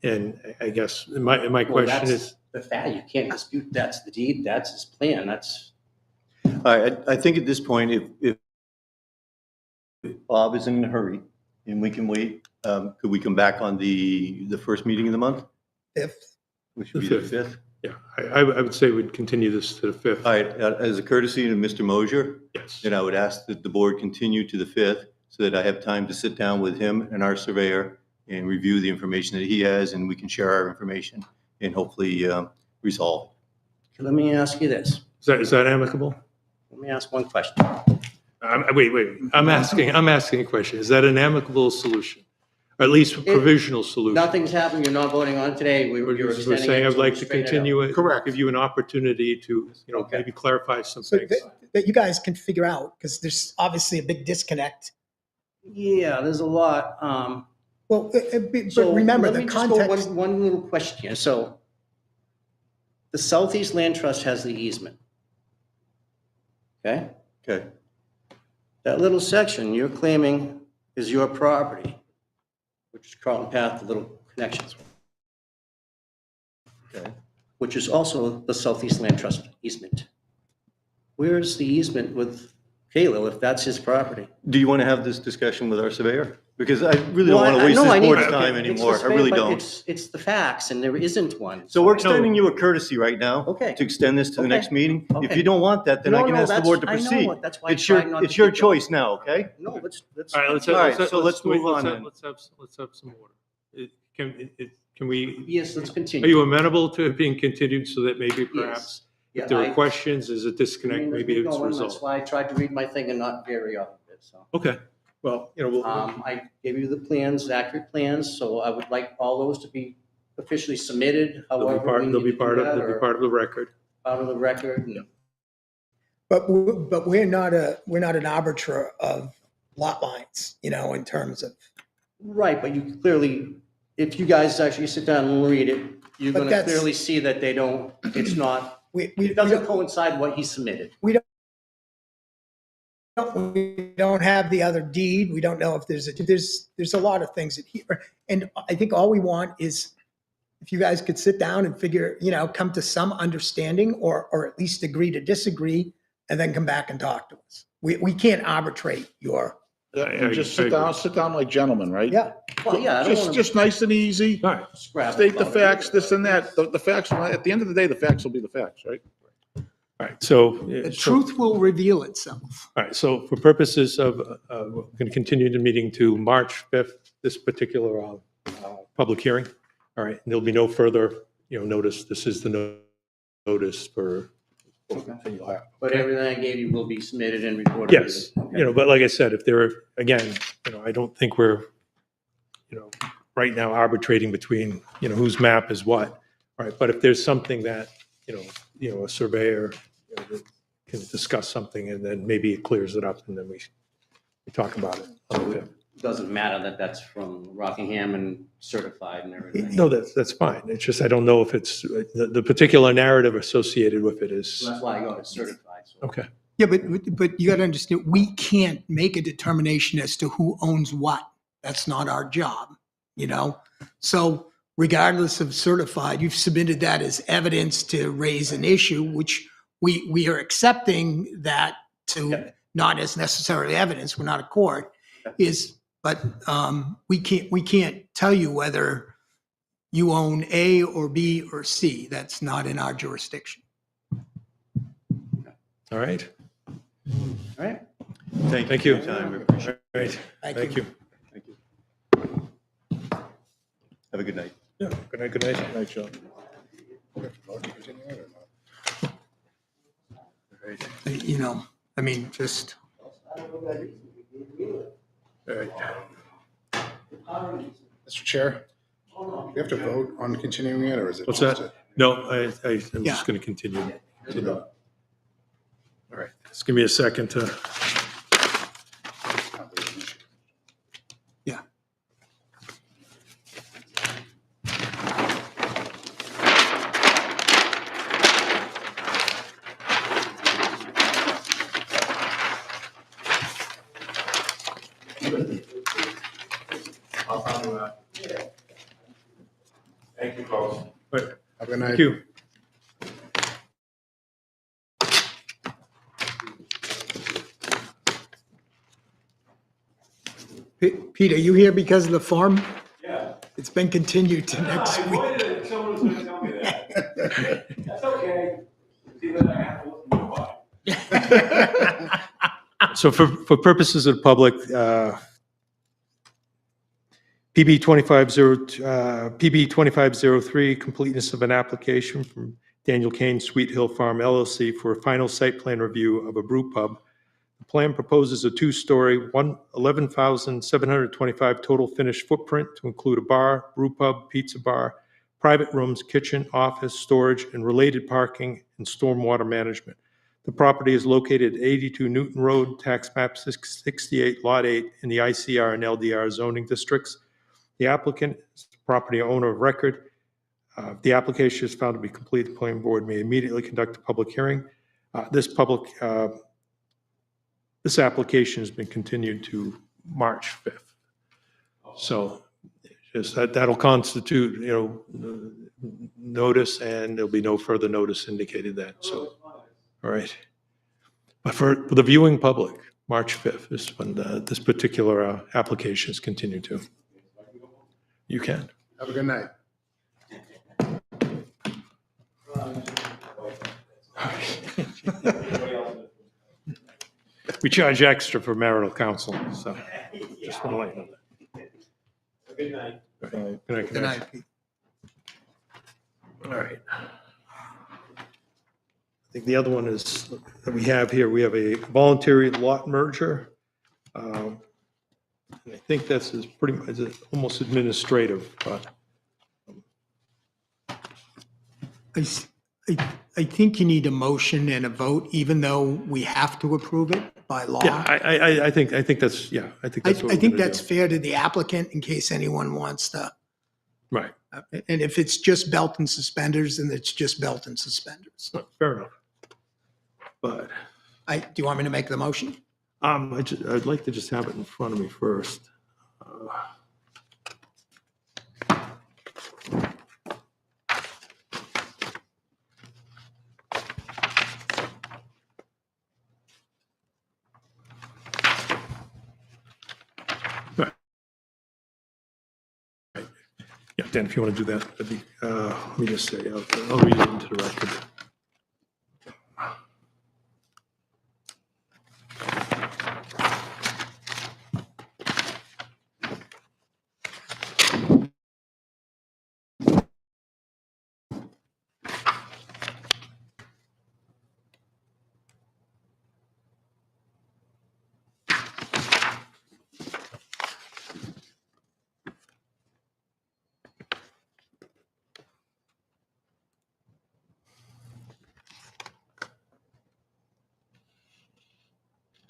And I guess my Well, question that's is, the fact. You can't dispute that's the deed, that's his plan, that's. I think at this point, if Bob is in a hurry and we can wait, could we come back on the first meeting of the month, Fifth. which would be the 5th? yeah, I would say we'd continue this to the 5th. All right, as a courtesy to Mr. Mosher, Yes. then I would ask that the board continue to the 5th so that I have time to sit down with him and our surveyor and review the information that he has, and we can share our information and hopefully resolve. Let me ask you this. Is that amicable? Let me ask one question. Wait, I'm asking a question. Is that an amicable solution? Or at least a provisional solution. Nothing's happened, you're not voting on it today, you're We're extending it. saying I'd till like we to straighten it out. continue it. Correct. Give you an opportunity to, Okay. maybe clarify some So things. that you guys can figure out, because there's obviously a big disconnect. Yeah, there's a lot. Well, but So remember let the me just go context. one little question here. So the Southeast Land Trust has the easement. Okay? Okay. That little section you're claiming is your property, which is Carlton Path, the little connections. Okay. Which is also the Southeast Land Trust easement. Where's the easement with Kalo if that's his property? Do you want to have this discussion with our surveyor? Because I really don't Well, want to I- waste no, I this need- board's okay, time it's anymore. the I really but don't. It's the facts, and there isn't one. So we're extending you a courtesy right now. Okay. To extend this to the Okay. next meeting. If Okay. you don't want that, then I No, can no, ask the that's- board to I know proceed. it. That's why I It's your, tried not to it's your keep going. choice now, okay? No, let's. All right, All right, so let's move on then. Let's have some order. Can we, Yes, let's are continue. you amenable to it being continued so that maybe perhaps Yeah, if there I- are questions, is a I disconnect, mean, maybe it's let's keep going. That's resolved? why I tried to read my thing and not vary off of it, so. Okay, well, we'll, I gave you the plans, accurate plans, so I would like all those to be officially submitted, however we they'll need be to part do of, that, they'll be or part of the record. out of the record. and- But we're not an arbiter of lot lines, in terms of. Right, but you clearly, if you guys actually sit down and read it, you're But gonna that's- clearly see that it's not, it doesn't coincide what he submitted. We don't have the other deed. We don't know if there's a lot of things that here. And I think all we want is if you guys could sit down and figure, come to some understanding or at least agree to disagree and then come back and talk to us. We can't arbitrate your, And just sit down like gentlemen, right? yeah. Well, yeah, I don't wanna Just nice and easy. All right, scrap State the about it. facts, this and that. The facts, at the end of the day, the facts will be the facts, right? all right, so. The truth will reveal itself. All right, so for purposes of, we're going to continue the meeting to March 5th, this particular public hearing. All right, and there'll be no further, notice. This is the notice for. But everything I gave you will be submitted and recorded. Yes, but like I said, if there are, again, I don't think we're, right now arbitrating between, whose map is what. All right, but if there's something that, a surveyor can discuss something and then maybe it clears it up and then we talk about it. Okay. Doesn't matter that that's from Rockingham and certified and everything. No, that's fine. It's just, I don't know if it's, the particular narrative associated with it is, So that's why I got it certified. So. okay. Yeah, but you got to understand, we can't make a determination as to who owns what. That's not our job, So regardless of certified, you've submitted that as evidence to raise an issue, which we are accepting that to not as necessarily evidence. We're not a court, but we can't tell you whether you own A or B or C. That's not in our jurisdiction. All right. All right. Thank you you. for your time. We appreciate All right. Thank you. it. Thank you. Have a good night. Yeah, good night, good night. Right, Joe. Just. All right. Mr. Chair, do we have to vote on continuing it, or is it? What's just that? No, I'm Yeah. just going to continue. All right, just give me a second to, Yeah. Thank you, folks. all right, Have a good night. thank you. Pete, are you here because of the farm? Yeah. It's been continued to next week. It. Someone was gonna tell me that. That's okay. See that I have to listen to why. So for purposes of the public, PB 2503, completeness of an application from Daniel Kane, Sweet Hill Farm LLC for a final site plan review of a brew pub. The plan proposes a two-story, 11,725 total finished footprint to include a bar, brew pub, pizza bar, private rooms, kitchen, office, storage, and related parking and stormwater management. The property is located at 82 Newton Road, tax map 668, lot 8, in the ICR and LDR zoning districts. The applicant is the property owner of record. If the application is found to be complete, the planning board may immediately conduct a public hearing. This application has been continued to March 5th. So just that'll constitute, notice, and there'll be no further notice indicated that. So, all right. But for the viewing public, March 5th is when this particular application is continued to. You can. Have a good night. We charge extra for marital counsel, so just want to let you know that. Good night. Good night. Good night, Pete. All right. I think the other one is, that we have here, we have a voluntary lot merger. And I think this is pretty much almost administrative, but I think you need a motion and a vote, even though we have to approve it by law. yeah, I think that's, yeah, I think that's what I we're think gonna that's do. fair to the applicant in case anyone wants to. Right. And if it's just belt and suspenders, then it's just belt and suspenders. Fair enough. But Do you want me to make the motion? I'd like to just have it in front of me first. Right. Yeah, Dan, if you want to do that, that'd be, let me just say, I'll read it into the record.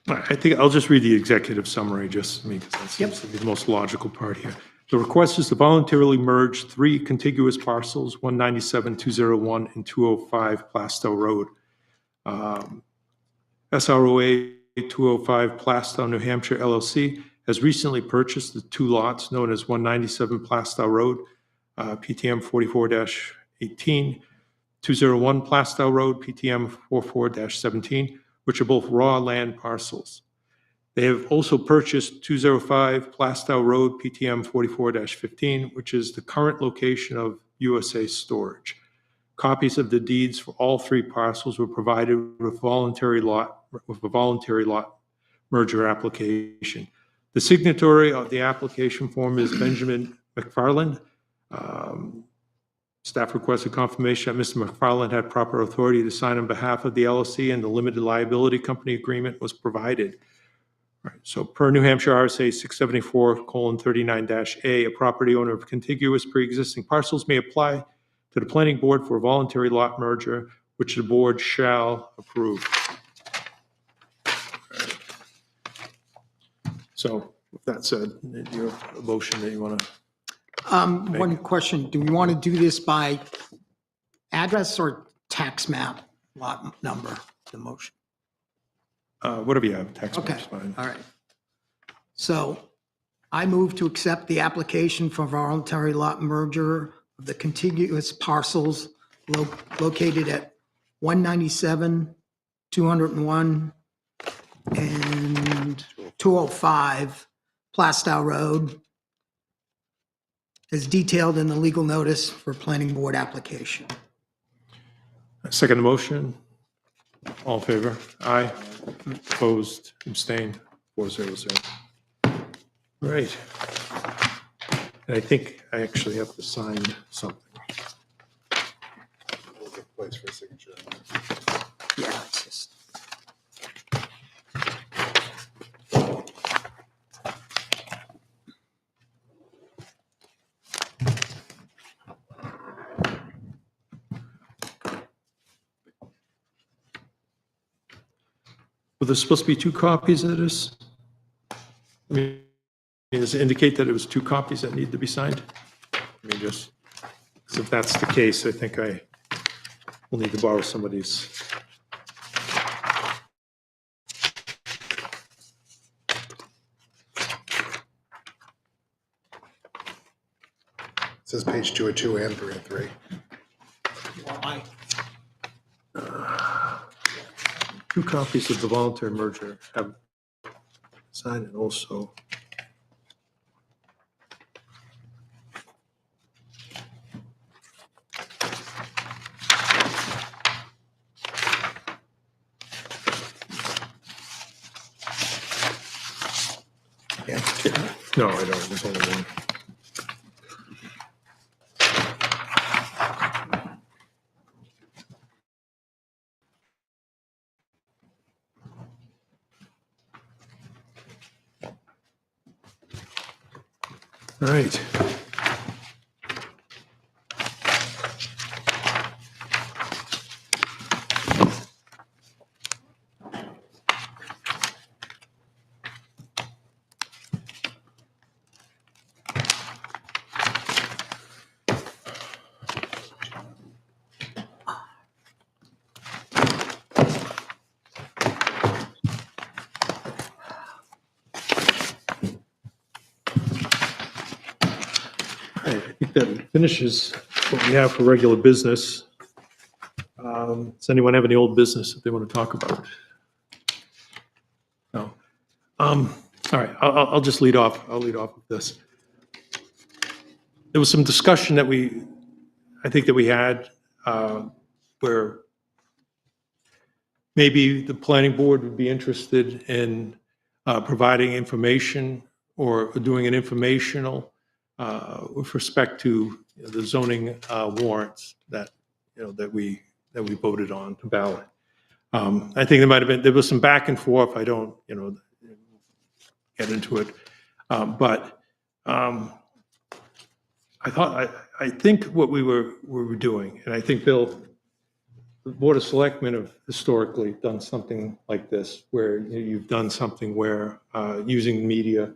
I think I'll just read the executive summary, just, because that seems to be the most logical part here. The request is to voluntarily merge 3 contiguous parcels, 197, 201, and 205 Plastow Road. SROA 205 Plastow, New Hampshire LLC has recently purchased the 2 lots known as 197 Plastow Road, PTM 44-18, 201 Plastow Road, PTM 44-17, which are both raw land parcels. They have also purchased 205 Plastow Road, PTM 44-15, which is the current location of USA Storage. Copies of the deeds for all 3 parcels were provided with a voluntary lot merger application. The signatory of the application form is Benjamin McFarland. Staff requested confirmation that Mr. McFarland had proper authority to sign on behalf of the LLC, and the limited liability company agreement was provided. All right, so per New Hampshire RSA 674:39-A, a property owner of contiguous pre-existing parcels may apply to the planning board for a voluntary lot merger, which the board shall approve. So with that said, you have a motion that you want to? One question, do we want to do this by address or tax map lot number, the motion? Whatever you have, tax Okay, map's fine. all right. So I move to accept the application for voluntary lot merger of the contiguous parcels located at 197, 201, and 205 Plastow Road, as detailed in the legal notice for planning board application. Second motion. All in favor? Aye. Opposed? Abstained? 400. Right. And I think I actually have to sign something. Place for a signature. Yeah, it's just. Well, there's supposed to be 2 copies of this? I mean, does it indicate that it was 2 copies that need to be signed? Let me just, 'cause if that's the case, I think I will need to borrow somebody's. It says page 202 and 303. 2 copies of the voluntary merger have signed and also. No, I don't. There's only one. All right. I think that finishes what we have for regular business. Does anyone have any old business that they want to talk about? No. All right, I'll just lead off. I'll lead off with this. There was some discussion that I think that we had where maybe the planning board would be interested in providing information or doing an informational with respect to the zoning warrants that, that we voted on the ballot. I think there was some back and forth. I don't, get into it. But I think what we were doing, and I think Bill, the Board of Selectmen have historically done something like this, where you've done something where using media,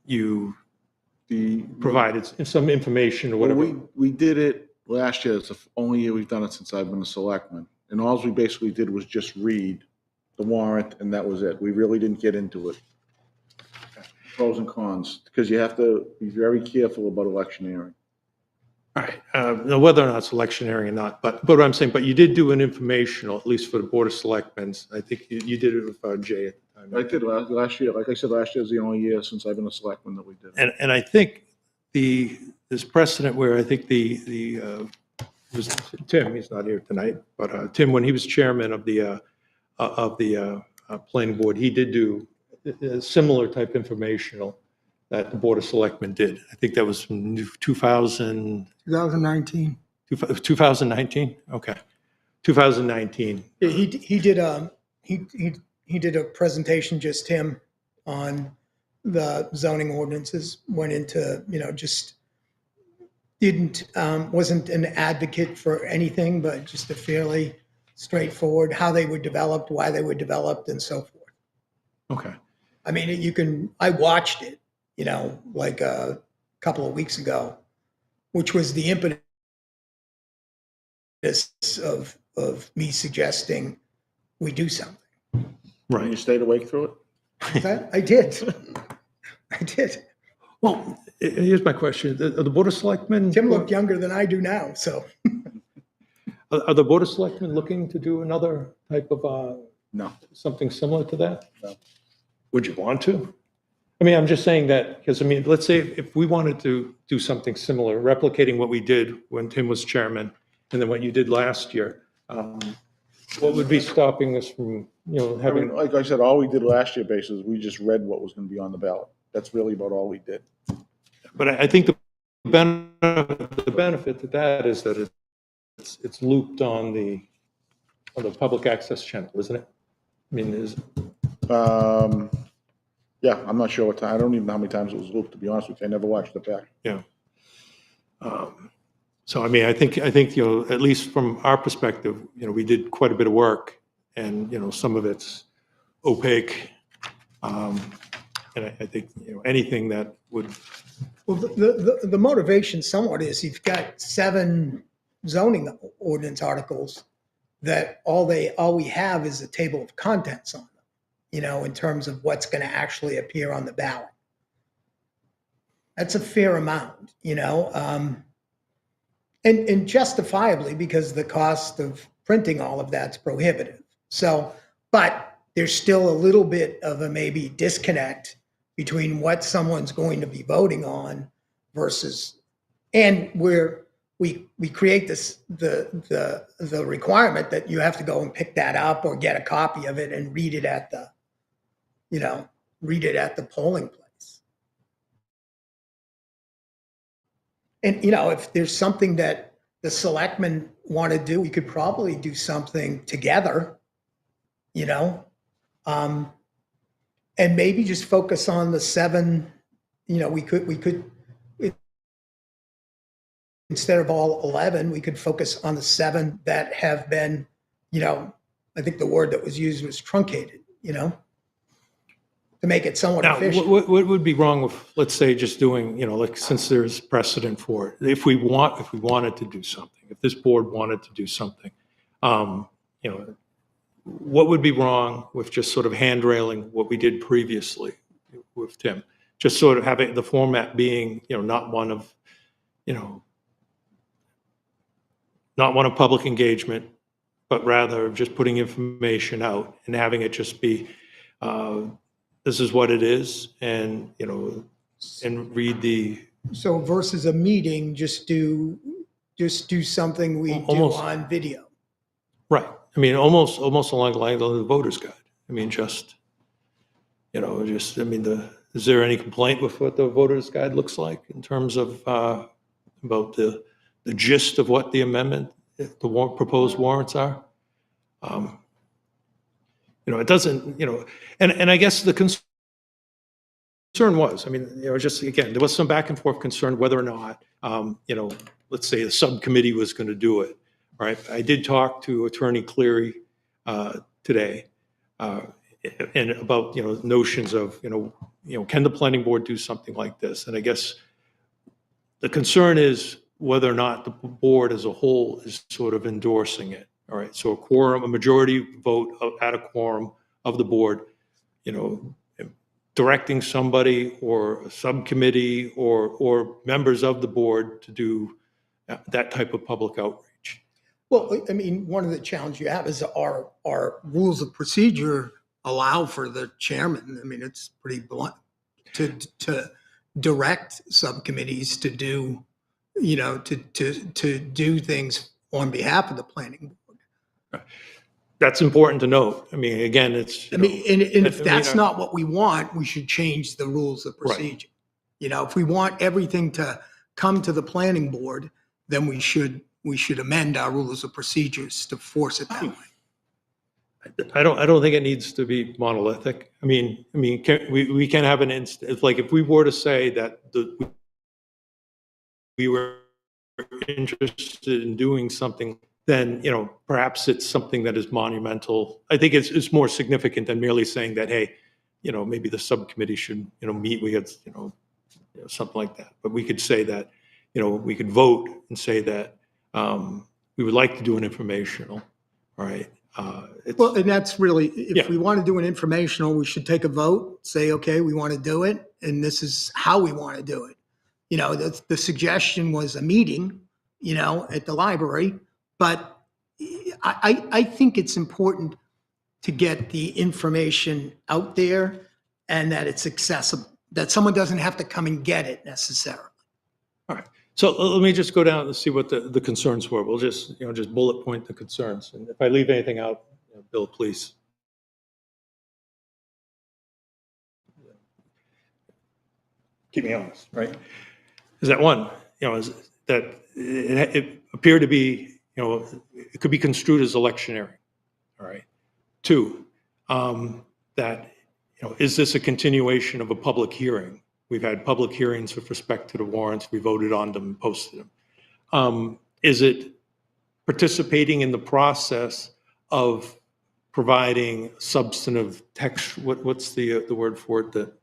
you provided some information or Well, whatever. we did it last year. It's the only year we've done it since I've been a selectman. And all we basically did was just read the warrant, and that was it. We really didn't get into it. Pros and cons, because you have to be very careful about electioneering. All right, now whether or not it's electioneering or not, but what I'm saying, but you did do an informational, at least for the Board of Selectmen. I think you did it with Jay at the time. I did last year. Like I said, last year is the only year since I've been a selectman that we did it. And I think there's precedent where I think it was Tim, he's not here tonight, but Tim, when he was chairman of the planning board, he did do a similar type informational that the Board of Selectmen did. I think that was from 2019. 2019? Okay. 2019. Yeah, he did a presentation, just him, on the zoning ordinances, went into, just wasn't an advocate for anything, but just a fairly straightforward, how they were developed, why they were developed, and so forth. Okay. I mean, I watched it, like a couple of weeks ago, which was the impetus of me suggesting we do something. And you Right. stayed awake through it? I did. I did. Well, here's my question. Are the Board of Selectmen? Tim looked younger than I do now, so. Are the Board of Selectmen looking to do another type of, No. something similar to that? No. Would you want to? I mean, I'm just saying that, because let's say if we wanted to do something similar, replicating what we did when Tim was chairman, and then what you did last year, what would be stopping us from, I mean, having, like I said, all we did last year basically, we just read what was going to be on the ballot. That's really about all we did. but I think the benefit to that is that it's looped on the public access channel, isn't it? I mean, Yeah, I'm not sure what time. I don't even know how many times it was looped, to be honest with you. I never watched it back. So, I mean, I think, at least from our perspective, we did quite a bit of work and, you know, some of it's opaque. And I think, you know, anything that would, Well, the motivation somewhat is you've got 7 zoning ordinance articles that all we have is a table of contents on them, you know, in terms of what's going to actually appear on the ballot. That's a fair amount, you know, and justifiably because the cost of printing all of that's prohibitive. So, but there's still a little bit of a maybe disconnect between what someone's going to be voting on versus, and where we create this, the requirement that you have to go and pick that up or get a copy of it and read it at the, you know, read it at the polling place. And, you know, if there's something that the selectmen want to do, we could probably do something together, you know, and maybe just focus on the 7, you know, we could, instead of all 11, we could focus on the 7 that have been, you know, I think the word that was used was truncated, you know, to make it somewhat now, efficient. what would be wrong with, let's say, just doing, you know, like, since there's precedent for it, if we wanted to do something, if this board wanted to do something, you know, what would be wrong with just sort of hand-railing what we did previously with Tim? Just sort of having the format being, you know, not one of, you know, not one of public engagement, but rather just putting information out and having it just be, this is what it is, and, you know, and read the, So versus a meeting, just do something we do Almost. on video. right. I mean, almost along the line of the voter's guide. I mean, just, you know, just, I mean, is there any complaint with what the voter's guide looks like in terms of, about the gist of what the amendment, proposed warrants are? You know, it doesn't, you know, and I guess the concern was, I mean, you know, just, again, there was some back and forth concern whether or not, you know, let's say the subcommittee was going to do it, right? I did talk to Attorney Cleary today, and about, you know, notions of, you know, can the planning board do something like this? And I guess the concern is whether or not the board as a whole is sort of endorsing it. All right, so a majority vote at a quorum of the board, you know, directing somebody or a subcommittee or members of the board to do that type of public outreach. Well, I mean, one of the challenges you have is our rules of procedure allow for the chairman. I mean, it's pretty blunt to direct subcommittees to do, you know, to do things on behalf of the planning board. That's important to note. I mean, again, it's. I mean, and if I mean, that's not what we want, we should change the rules of Right. procedure. You know, if we want everything to come to the planning board, then we should amend our rules of procedures to force it that way. I don't think it needs to be monolithic. I mean, we can have an instance, like if we were to say that we were interested in doing something, then, you know, perhaps it's something that is monumental. I think it's more significant than merely saying that, hey, you know, maybe the subcommittee should, you know, meet, we had, you know, something like that. But we could say that, you know, we could vote and say that we would like to do an informational, all right? Well, and that's really, if Yeah. we want to do an informational, we should take a vote, say, okay, we want to do it, and this is how we want to do it. You know, the suggestion was a meeting, you know, at the library, but I think it's important to get the information out there and that it's accessible, that someone doesn't have to come and get it necessarily. All right. So let me just go down and see what the concerns were. We'll just, you know, just bullet point the concerns. And if I leave anything out, you know, Bill, please. Keep me honest, right? Is that one, you know, is that it appeared to be, you know, it could be construed as electioneering. All right. 2, that, you know, is this a continuation of a public hearing? We've had public hearings with respect to the warrants. We voted on them and posted them. Is it participating in the process of providing substantive text, what's the word for it, the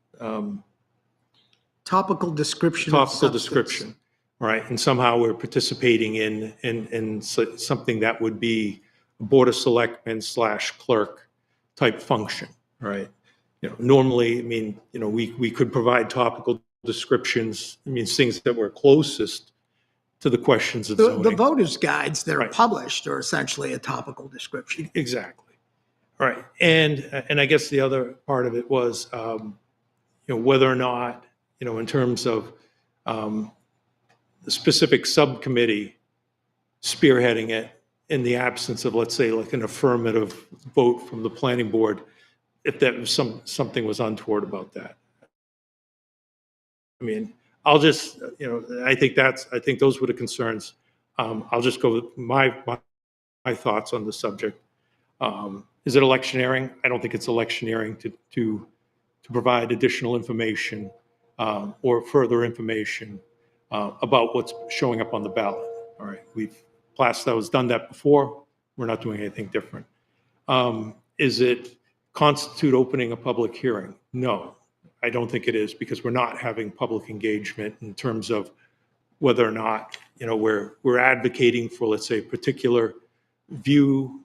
Topical description of topical substance. description, right? And somehow we're participating in something that would be Board of Selectmen / clerk type function, right? Normally, I mean, we could provide topical descriptions, I mean, things that were closest to the questions of The zoning. voters' guides that are Right. published are essentially a topical description. Exactly. All right. And I guess the other part of it was, whether or not, in terms of the specific subcommittee spearheading it in the absence of, let's say, like an affirmative vote from the planning board, if that was something was untoward about that. I mean, I'll just, I think those were the concerns. I'll just go with my thoughts on the subject. Is it electioneering? I don't think it's electioneering to provide additional information or further information about what's showing up on the ballot. All right, Plastow has done that before. We're not doing anything different. Is it constitute opening a public hearing? No, I don't think it is, because we're not having public engagement in terms of whether or not, we're advocating for, let's say, a particular view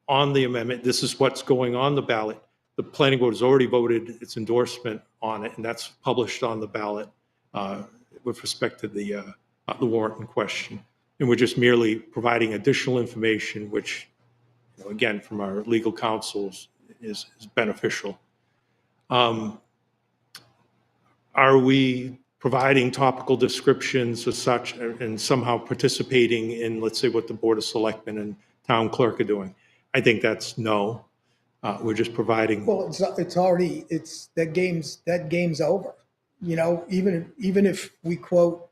on the amendment. This is what's going on the ballot. The planning board has already voted its endorsement on it, and that's published on the ballot with respect to the warrant in question. And we're just merely providing additional information, which, again, from our legal counsels is beneficial. Are we providing topical descriptions as such and somehow participating in, let's say, what the Board of Selectmen and town clerk are doing? I think that's no. We're just providing. Well, it's already, that game's over. Even if we quote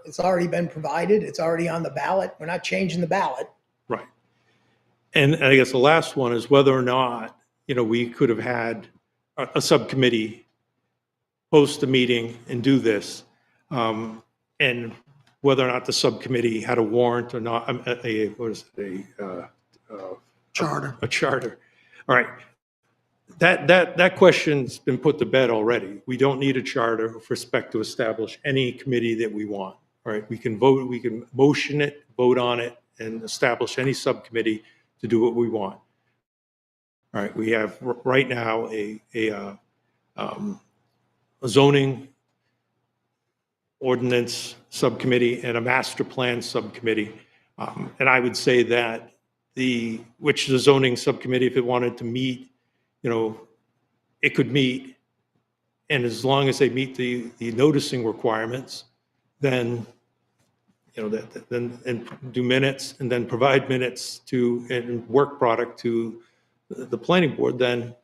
it's already been provided, it's already on the ballot. We're not changing the ballot. Right. And I guess the last one is whether or not, we could have had a subcommittee host a meeting and do this, and whether or not the subcommittee had a warrant or not, Charter. a charter. All right. That question's been put to bed already. We don't need a charter with respect to establish any committee that we want. All right. We can motion it, vote on it, and establish any subcommittee to do what we want. All right. We have right now a zoning ordinance subcommittee and a master plan subcommittee. And I would say that the zoning subcommittee, if it wanted to meet, it could meet. And as long as they meet the noticing requirements, then, and do minutes and then provide minutes and work product to the planning board, then,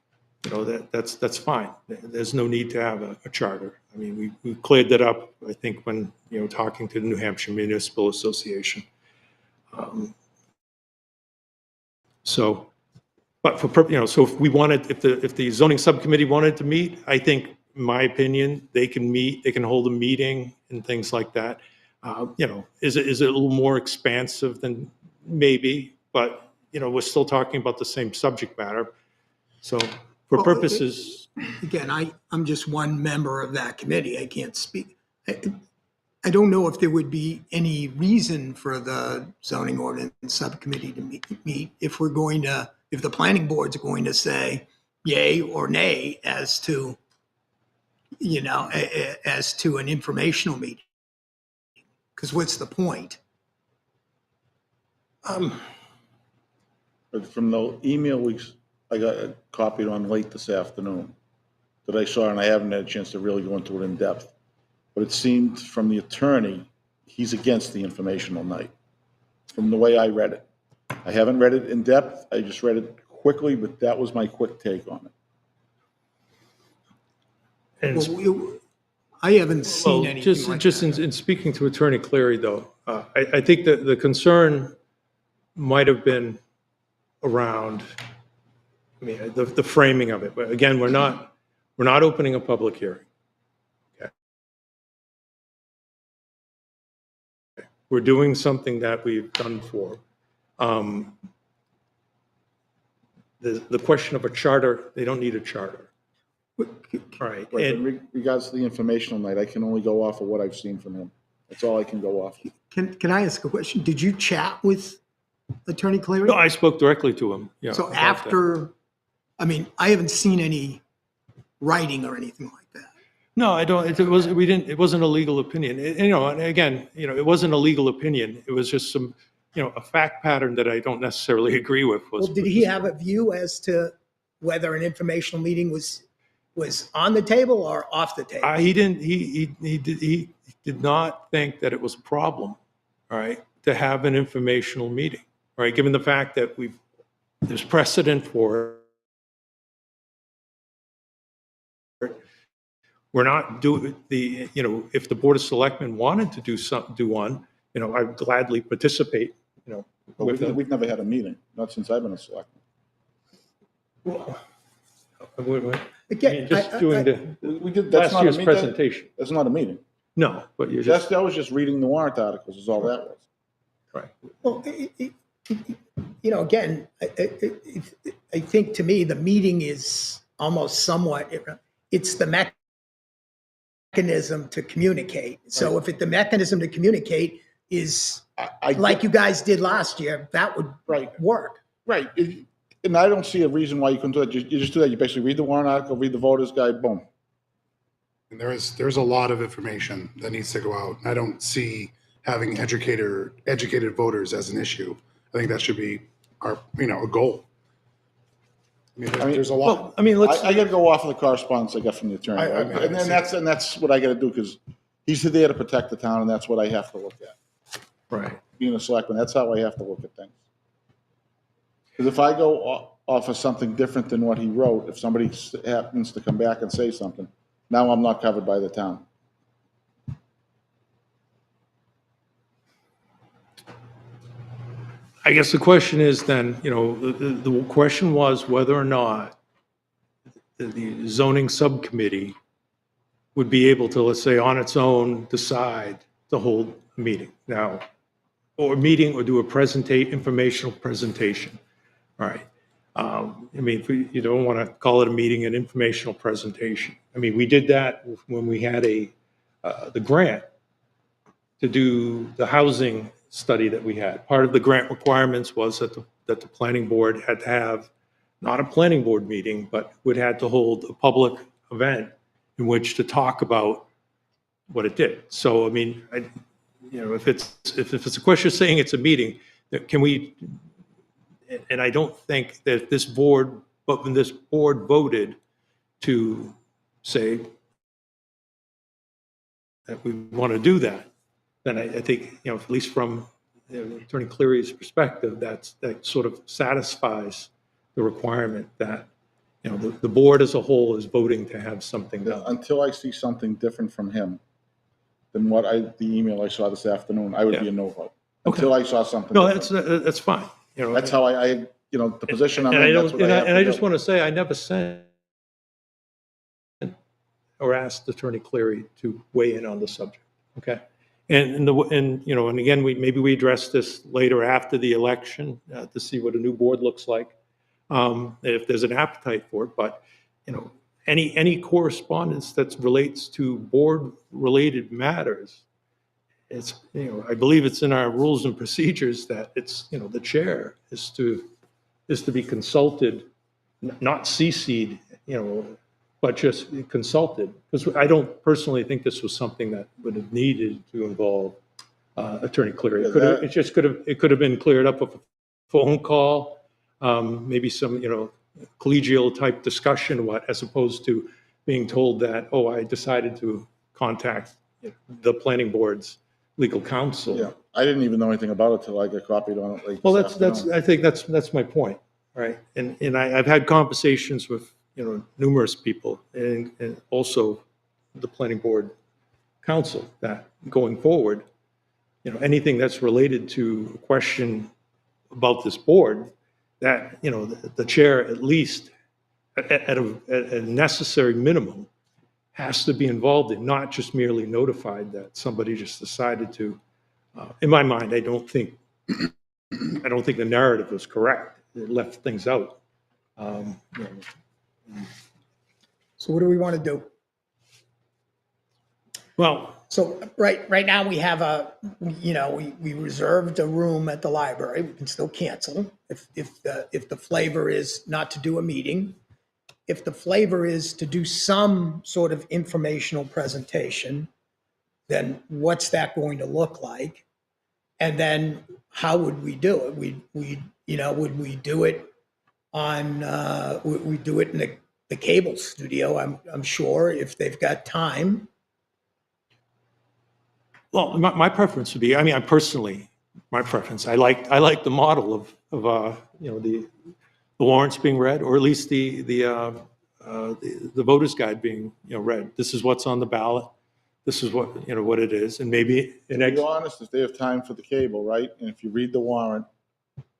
that's fine. There's no need to have a charter. I mean, we cleared that up, I think, when, talking to the New Hampshire Municipal Association. But so if the zoning subcommittee wanted to meet, I think, in my opinion, they can meet, they can hold a meeting and things like that. Is it a little more expansive than maybe, but, we're still talking about the same subject matter. So for purposes. Again, I'm just one member of that committee. I can't speak. I don't know if there would be any reason for the zoning ordinance subcommittee to meet if the planning board's going to say yay or nay as to an informational meeting. Because what's the point? But from the email I got copied on late this afternoon that I saw, and I haven't had a chance to really go into it in depth, but it seemed from the attorney, he's against the informational night, from the way I read it. I haven't read it in depth. I just read it quickly, but that was my quick take on it. And I haven't seen anything like just that. in speaking to Attorney Cleary, though, I think that the concern might have been around, the framing of it. But again, we're not opening a public hearing. Okay. We're doing something that we've done before. the question of a charter, they don't need a charter. All right. Right, And in regards to the informational night, I can only go off of what I've seen from him. That's all I can go off. Can I ask a question? Did you chat with Attorney Cleary? no, I spoke directly to him. Yeah, So about that. after, I mean, I haven't seen any writing or anything like that. No, I don't, it wasn't a legal opinion. And again, it wasn't a legal opinion. It was just some, a fact pattern that I don't necessarily agree with. Well, did he have a view as to whether an informational meeting was on the table or off the table? He did not think that it was a problem, all right, to have an informational meeting, all right, given the fact that there's precedent for it. We're not doing if the Board of Selectmen wanted to do one, I'd gladly participate, But with them. we've never had a meeting, not since I've been a selectman. Again, Just doing We did, the that's last not a year's meeting. presentation. That's not a meeting. No, but you're just, That was just reading the warrant articles is all that was. right. Well, again, I think to me, the meeting is almost somewhat, it's the mechanism to communicate. So if the mechanism to communicate is like you guys did last year, that would Right. work. Right. And I don't see a reason why you couldn't do that. You just do that. You basically read the warrant article, read the voters guide, boom. And there's a lot of information that needs to go out. I don't see having educated voters as an issue. I think that should be our, a goal. I mean, there's a lot. Well, I mean, let's, I gotta go off of the correspondence I got from the attorney. I And then that's what I gotta do, because he's there to protect the town, and that's what I have to look at. right. Being a selectman, that's how I have to look at things. Because if I go off of something different than what he wrote, if somebody happens to come back and say something, now I'm not covered by the town. I guess the question is then, the question was whether or not the zoning subcommittee would be able to, let's say, on its own, decide to hold a meeting now, or a meeting, or do a informational presentation. All right. I mean, you don't want to call it a meeting, an informational presentation. I mean, we did that when we had the grant to do the housing study that we had. Part of the grant requirements was that the planning board had to have, not a planning board meeting, but would have to hold a public event in which to talk about what it did. So, I mean, if it's a question of saying it's a meeting, can we, and I don't think that this board, but when this board voted to say that we want to do that, then I think, at least from Attorney Cleary's perspective, that sort of satisfies the requirement that, the board as a whole is voting to have something done. Until I see something different from him than the email I saw this afternoon, I would be a no vote. Until I saw something. No, different. that's fine. That's how I the position I'm And I in, don't, that's what I have and I to just do. want to say, I never sent or asked Attorney Cleary to weigh in on the subject, okay? And again, maybe we address this later after the election to see what a new board looks like, if there's an appetite for it. But, any correspondence that relates to board-related matters, it's, I believe it's in our rules and procedures that it's, the chair is to be consulted, not CC'd, but just consulted. Because I don't personally think this was something that would have needed to involve Attorney Cleary. It could have been cleared up with a phone call, maybe some, collegial type discussion, as opposed to being told that, oh, I decided to contact the planning board's legal counsel. Yeah, I didn't even know anything about it till I got copied on it. Well, I think that's my point, right? And I've had conversations with, numerous people and also the planning board counsel that going forward, anything that's related to a question about this board, that, the chair, at least at a necessary minimum, has to be involved in, not just merely notified that somebody just decided to. In my mind, I don't think the narrative was correct. It left things out. You know, So what do we want to do? well, So right now we have we reserved a room at the library. We can still cancel if the flavor is not to do a meeting. If the flavor is to do some sort of informational presentation, then what's that going to look like? And then how would we do it? Would we do it on, would we do it in the cable studio? I'm sure if they've got time. well, my preference would be, I mean, my preference, I like the model of the warrants being read, or at least the voter's guide being, read. This is what's on the ballot. This is what it is, and maybe an To be honest, if they have time for the cable, right, and if you read the warrant,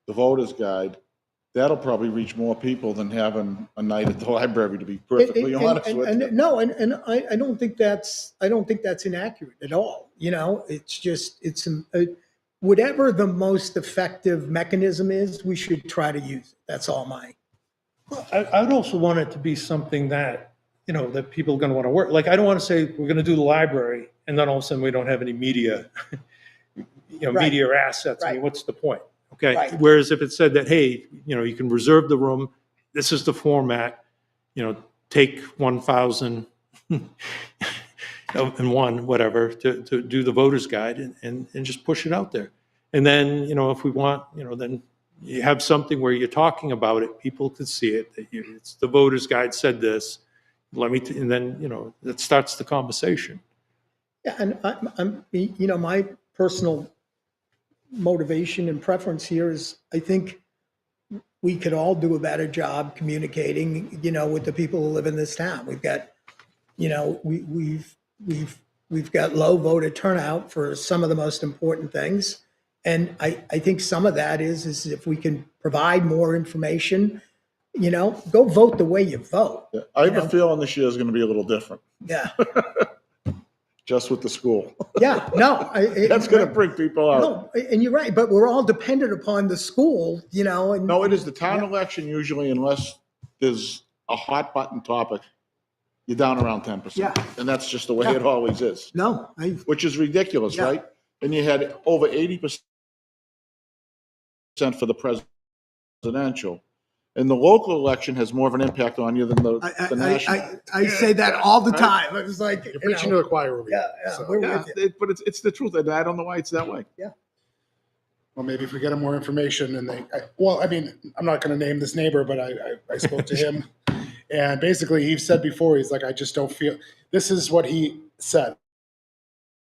the voter's guide, that'll probably reach more people than having a night at the library, to be perfectly honest with you. No, and I don't think that's inaccurate at all. It's just, whatever the most effective mechanism is, we should try to use it. That's all I would also want it to be something that, that people are going to want to work. Like, I don't want to say we're going to do the library and then all of a sudden we don't have any media, Right. media or assets. I mean, Right. what's the point? Okay. Right. Whereas if it said that, hey, you can reserve the room, this is the format, take 1,000 and one, whatever, to do the voter's guide and just push it out there. And then, if we want, then you have something where you're talking about it, people can see it, that it's the voter's guide said this, and then, that starts the conversation. Yeah, and I'm my personal motivation and preference here is I think we could all do a better job communicating, with the people who live in this town. We've got, we've got low voter turnout for some of the most important things. And I think some of that is if we can provide more information, go vote the way you vote. I have a feeling this year is going to be a little different, Yeah. just with the school. Yeah, no. That's going to bring people out. No, and you're right, but we're all dependent upon the school, and. No, it is the town election usually, unless there's a hot button topic, you're down around 10%. Yeah. And that's just the way it always is, No, which is ridiculous, Yeah. right? And you had over 80% for the presidential. And the local election has more of an impact on you than the national. I say that all the time. I was like, You're preaching to the choir over here. yeah, So, we're Yeah, with you. but it's the truth, and I don't know why it's that way. well, maybe if we get them more information and I'm not going to name this neighbor, but I spoke to him. And basically he said before, he's like, I just don't feel, this is what he said.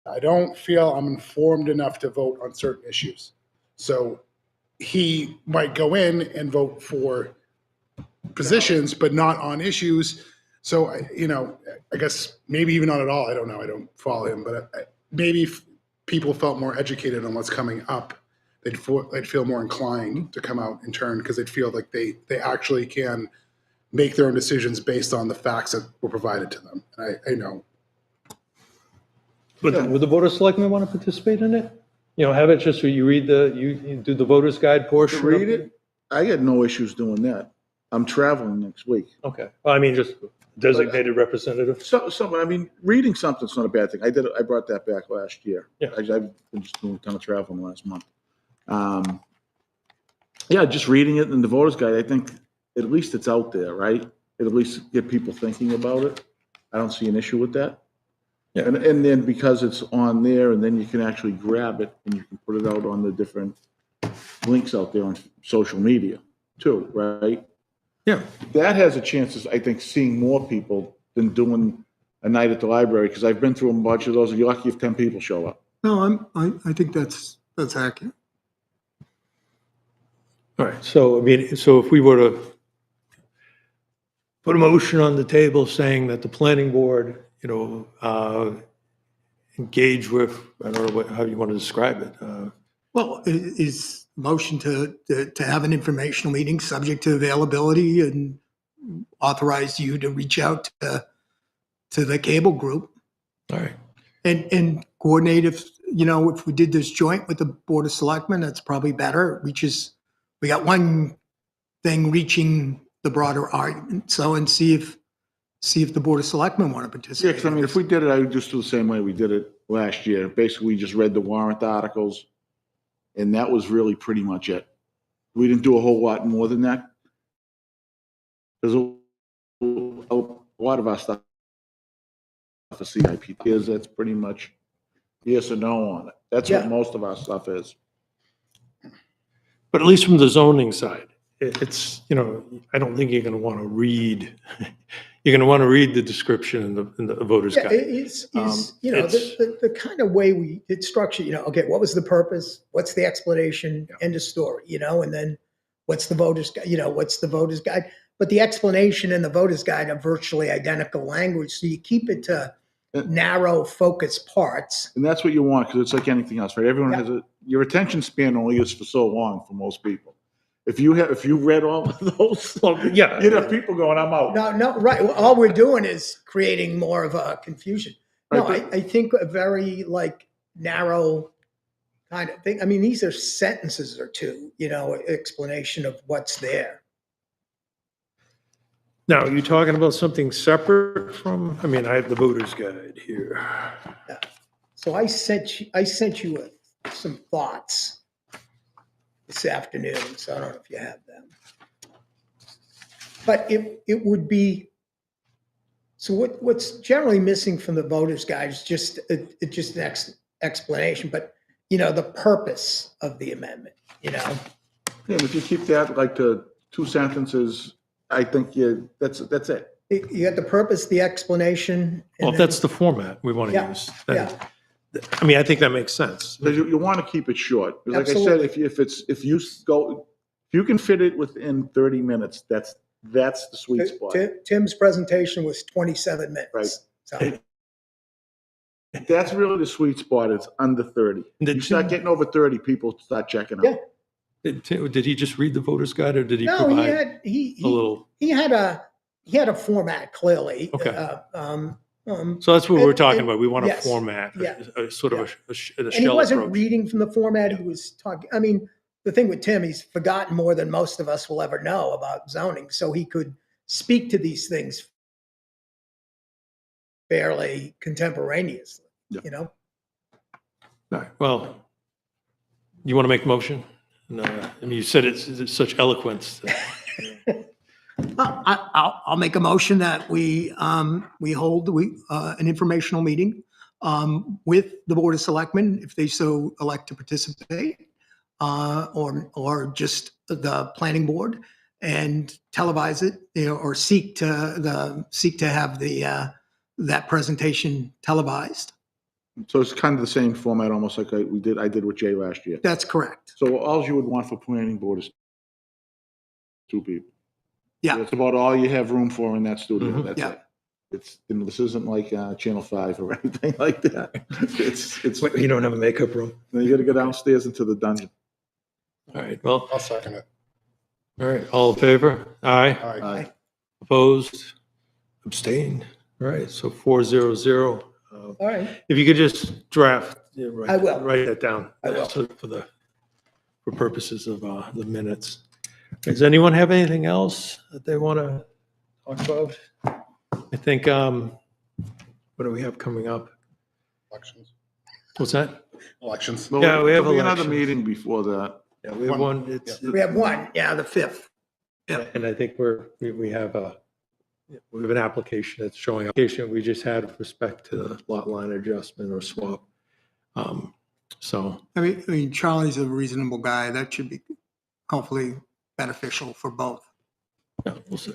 I don't feel I'm informed enough to vote on certain issues. So he might go in and vote for positions, but not on issues. So, I guess maybe even not at all. I don't know. I don't follow him, but maybe if people felt more educated on what's coming up, they'd feel more inclined to come out and turn because they'd feel like they actually can make their own decisions based on the facts that were provided to them. And I know. But would the Board of Selectmen want to participate in it? Have it just where you read you do the voter's guide portion? To read it, I had no issues doing that. I'm traveling next week. Okay. Well, I mean, just designated representative. So, reading something's not a bad thing. I brought that back last year. Yeah. I've been just doing a ton of traveling last month. Just reading it in the voter's guide, I think at least it's out there, right? It'll at least get people thinking about it. I don't see an issue with that. Yeah. And then because it's on there, and then you can actually grab it and you can put it out on the different links out there on social media too, right? Yeah. That has a chance of, I think, seeing more people than doing a night at the library, because I've been through a bunch of those. You're lucky if 10 people show up. No, I think that's accurate. All right. So, I mean, so if we were to put a motion on the table saying that the planning board, engage with, I don't know how you want to describe it. Well, is motion to have an informational meeting subject to availability and authorize you to reach out to the cable group All right. and coordinate if we did this joint with the Board of Selectmen, that's probably better. We got one thing reaching the broader argument. So, and see if the Board of Selectmen want to Yeah, participate. because I mean, if we did it, I would just do the same way we did it last year. Basically, we just read the warrant articles, and that was really pretty much it. We didn't do a whole lot more than that. There's a lot of our stuff for CIP is, that's pretty much yes or no on it. That's what Yeah. most of our stuff is. But at least from the zoning side, it's, I don't think you're going to want to read, you're going to want to read the description in the voter's Yeah, guide. it's, it's- the kind of way it's structured, okay, what was the purpose? What's the explanation? End of story, and then what's the voter's, what's the voter's guide? But the explanation and the voter's guide are virtually identical language, so you keep it to narrow focus parts. And that's what you want, because it's like anything else, right? Everyone Yeah. has your attention span only is for so long for most people. If you read all of those, Yeah. you'd have people going, I'm out. No, right, all we're doing is creating more of a confusion. No, Right, I think a very narrow kind of thing. I mean, these are sentences or two, explanation of what's there. Now, are you talking about something separate from, I have the voter's guide here. So I sent you some thoughts this afternoon, so I don't know if you have them. But it would be, so what's generally missing from the voter's guide is just an explanation, but, the purpose of the amendment, Yeah, if you keep that to 2 sentences, I think that's it. You got the purpose, the explanation. Well, and if that's the format we want to Yeah, use, then, yeah. I think that makes sense. Because you want to keep it short. 'Cause like I said, if you can fit it within 30 minutes, that's the sweet spot. Tim's presentation was 27 minutes. Right. So, That's really the sweet spot. It's under 30. Did You start Tim- getting over 30, people start checking out. Yeah. Did he just read the voter's guide, or did he no, provide he a little? he had a format clearly. Okay. So that's what we're and- talking and- about. We want a yes, format, yeah, a sort of a and he shell wasn't approach. reading from the format. He was talking. I mean, the thing with Tim, he's forgotten more than most of us will ever know about zoning, so he could speak to these things fairly contemporaneously. Yeah. All right, well, you want to make a motion? No, you said it's such eloquence. I'll make a motion that we hold an informational meeting with the Board of Selectmen, if they so elect to participate, or just the planning board, and televise it, or seek to have that presentation televised. So it's kind of the same format, almost like I did with Jay last year. That's correct. So all you would want for planning board is 2 people. Yeah. That's about all you have room for in that studio. Mhm. That's Yeah. it. It's, this isn't like Channel 5 or anything like that. It's, You don't have a makeup room? you gotta go downstairs into the dungeon. All right, well, I'll second it. all right, all in favor? Aye. All right. Aye. Opposed? Abstained? All right, so 400. All right. If you could just draft. I will. Write that down. I will. So for purposes of the minutes. Does anyone have anything else that they want to talk about? I think, what do we have coming up? Elections. What's that? Elections. Well, Yeah, we have there'll be another elections. meeting before that. Yeah, we have one, it's, We have one, the 5th. and I think we have an application that's showing application we just had with respect to the lot line adjustment or swap. So, I mean, Charlie's a reasonable guy. That should be hopefully beneficial for both. yeah, we'll see.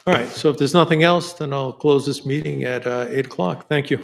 All right, so if there's nothing else, then I'll close this meeting at 8 o'clock. Thank you.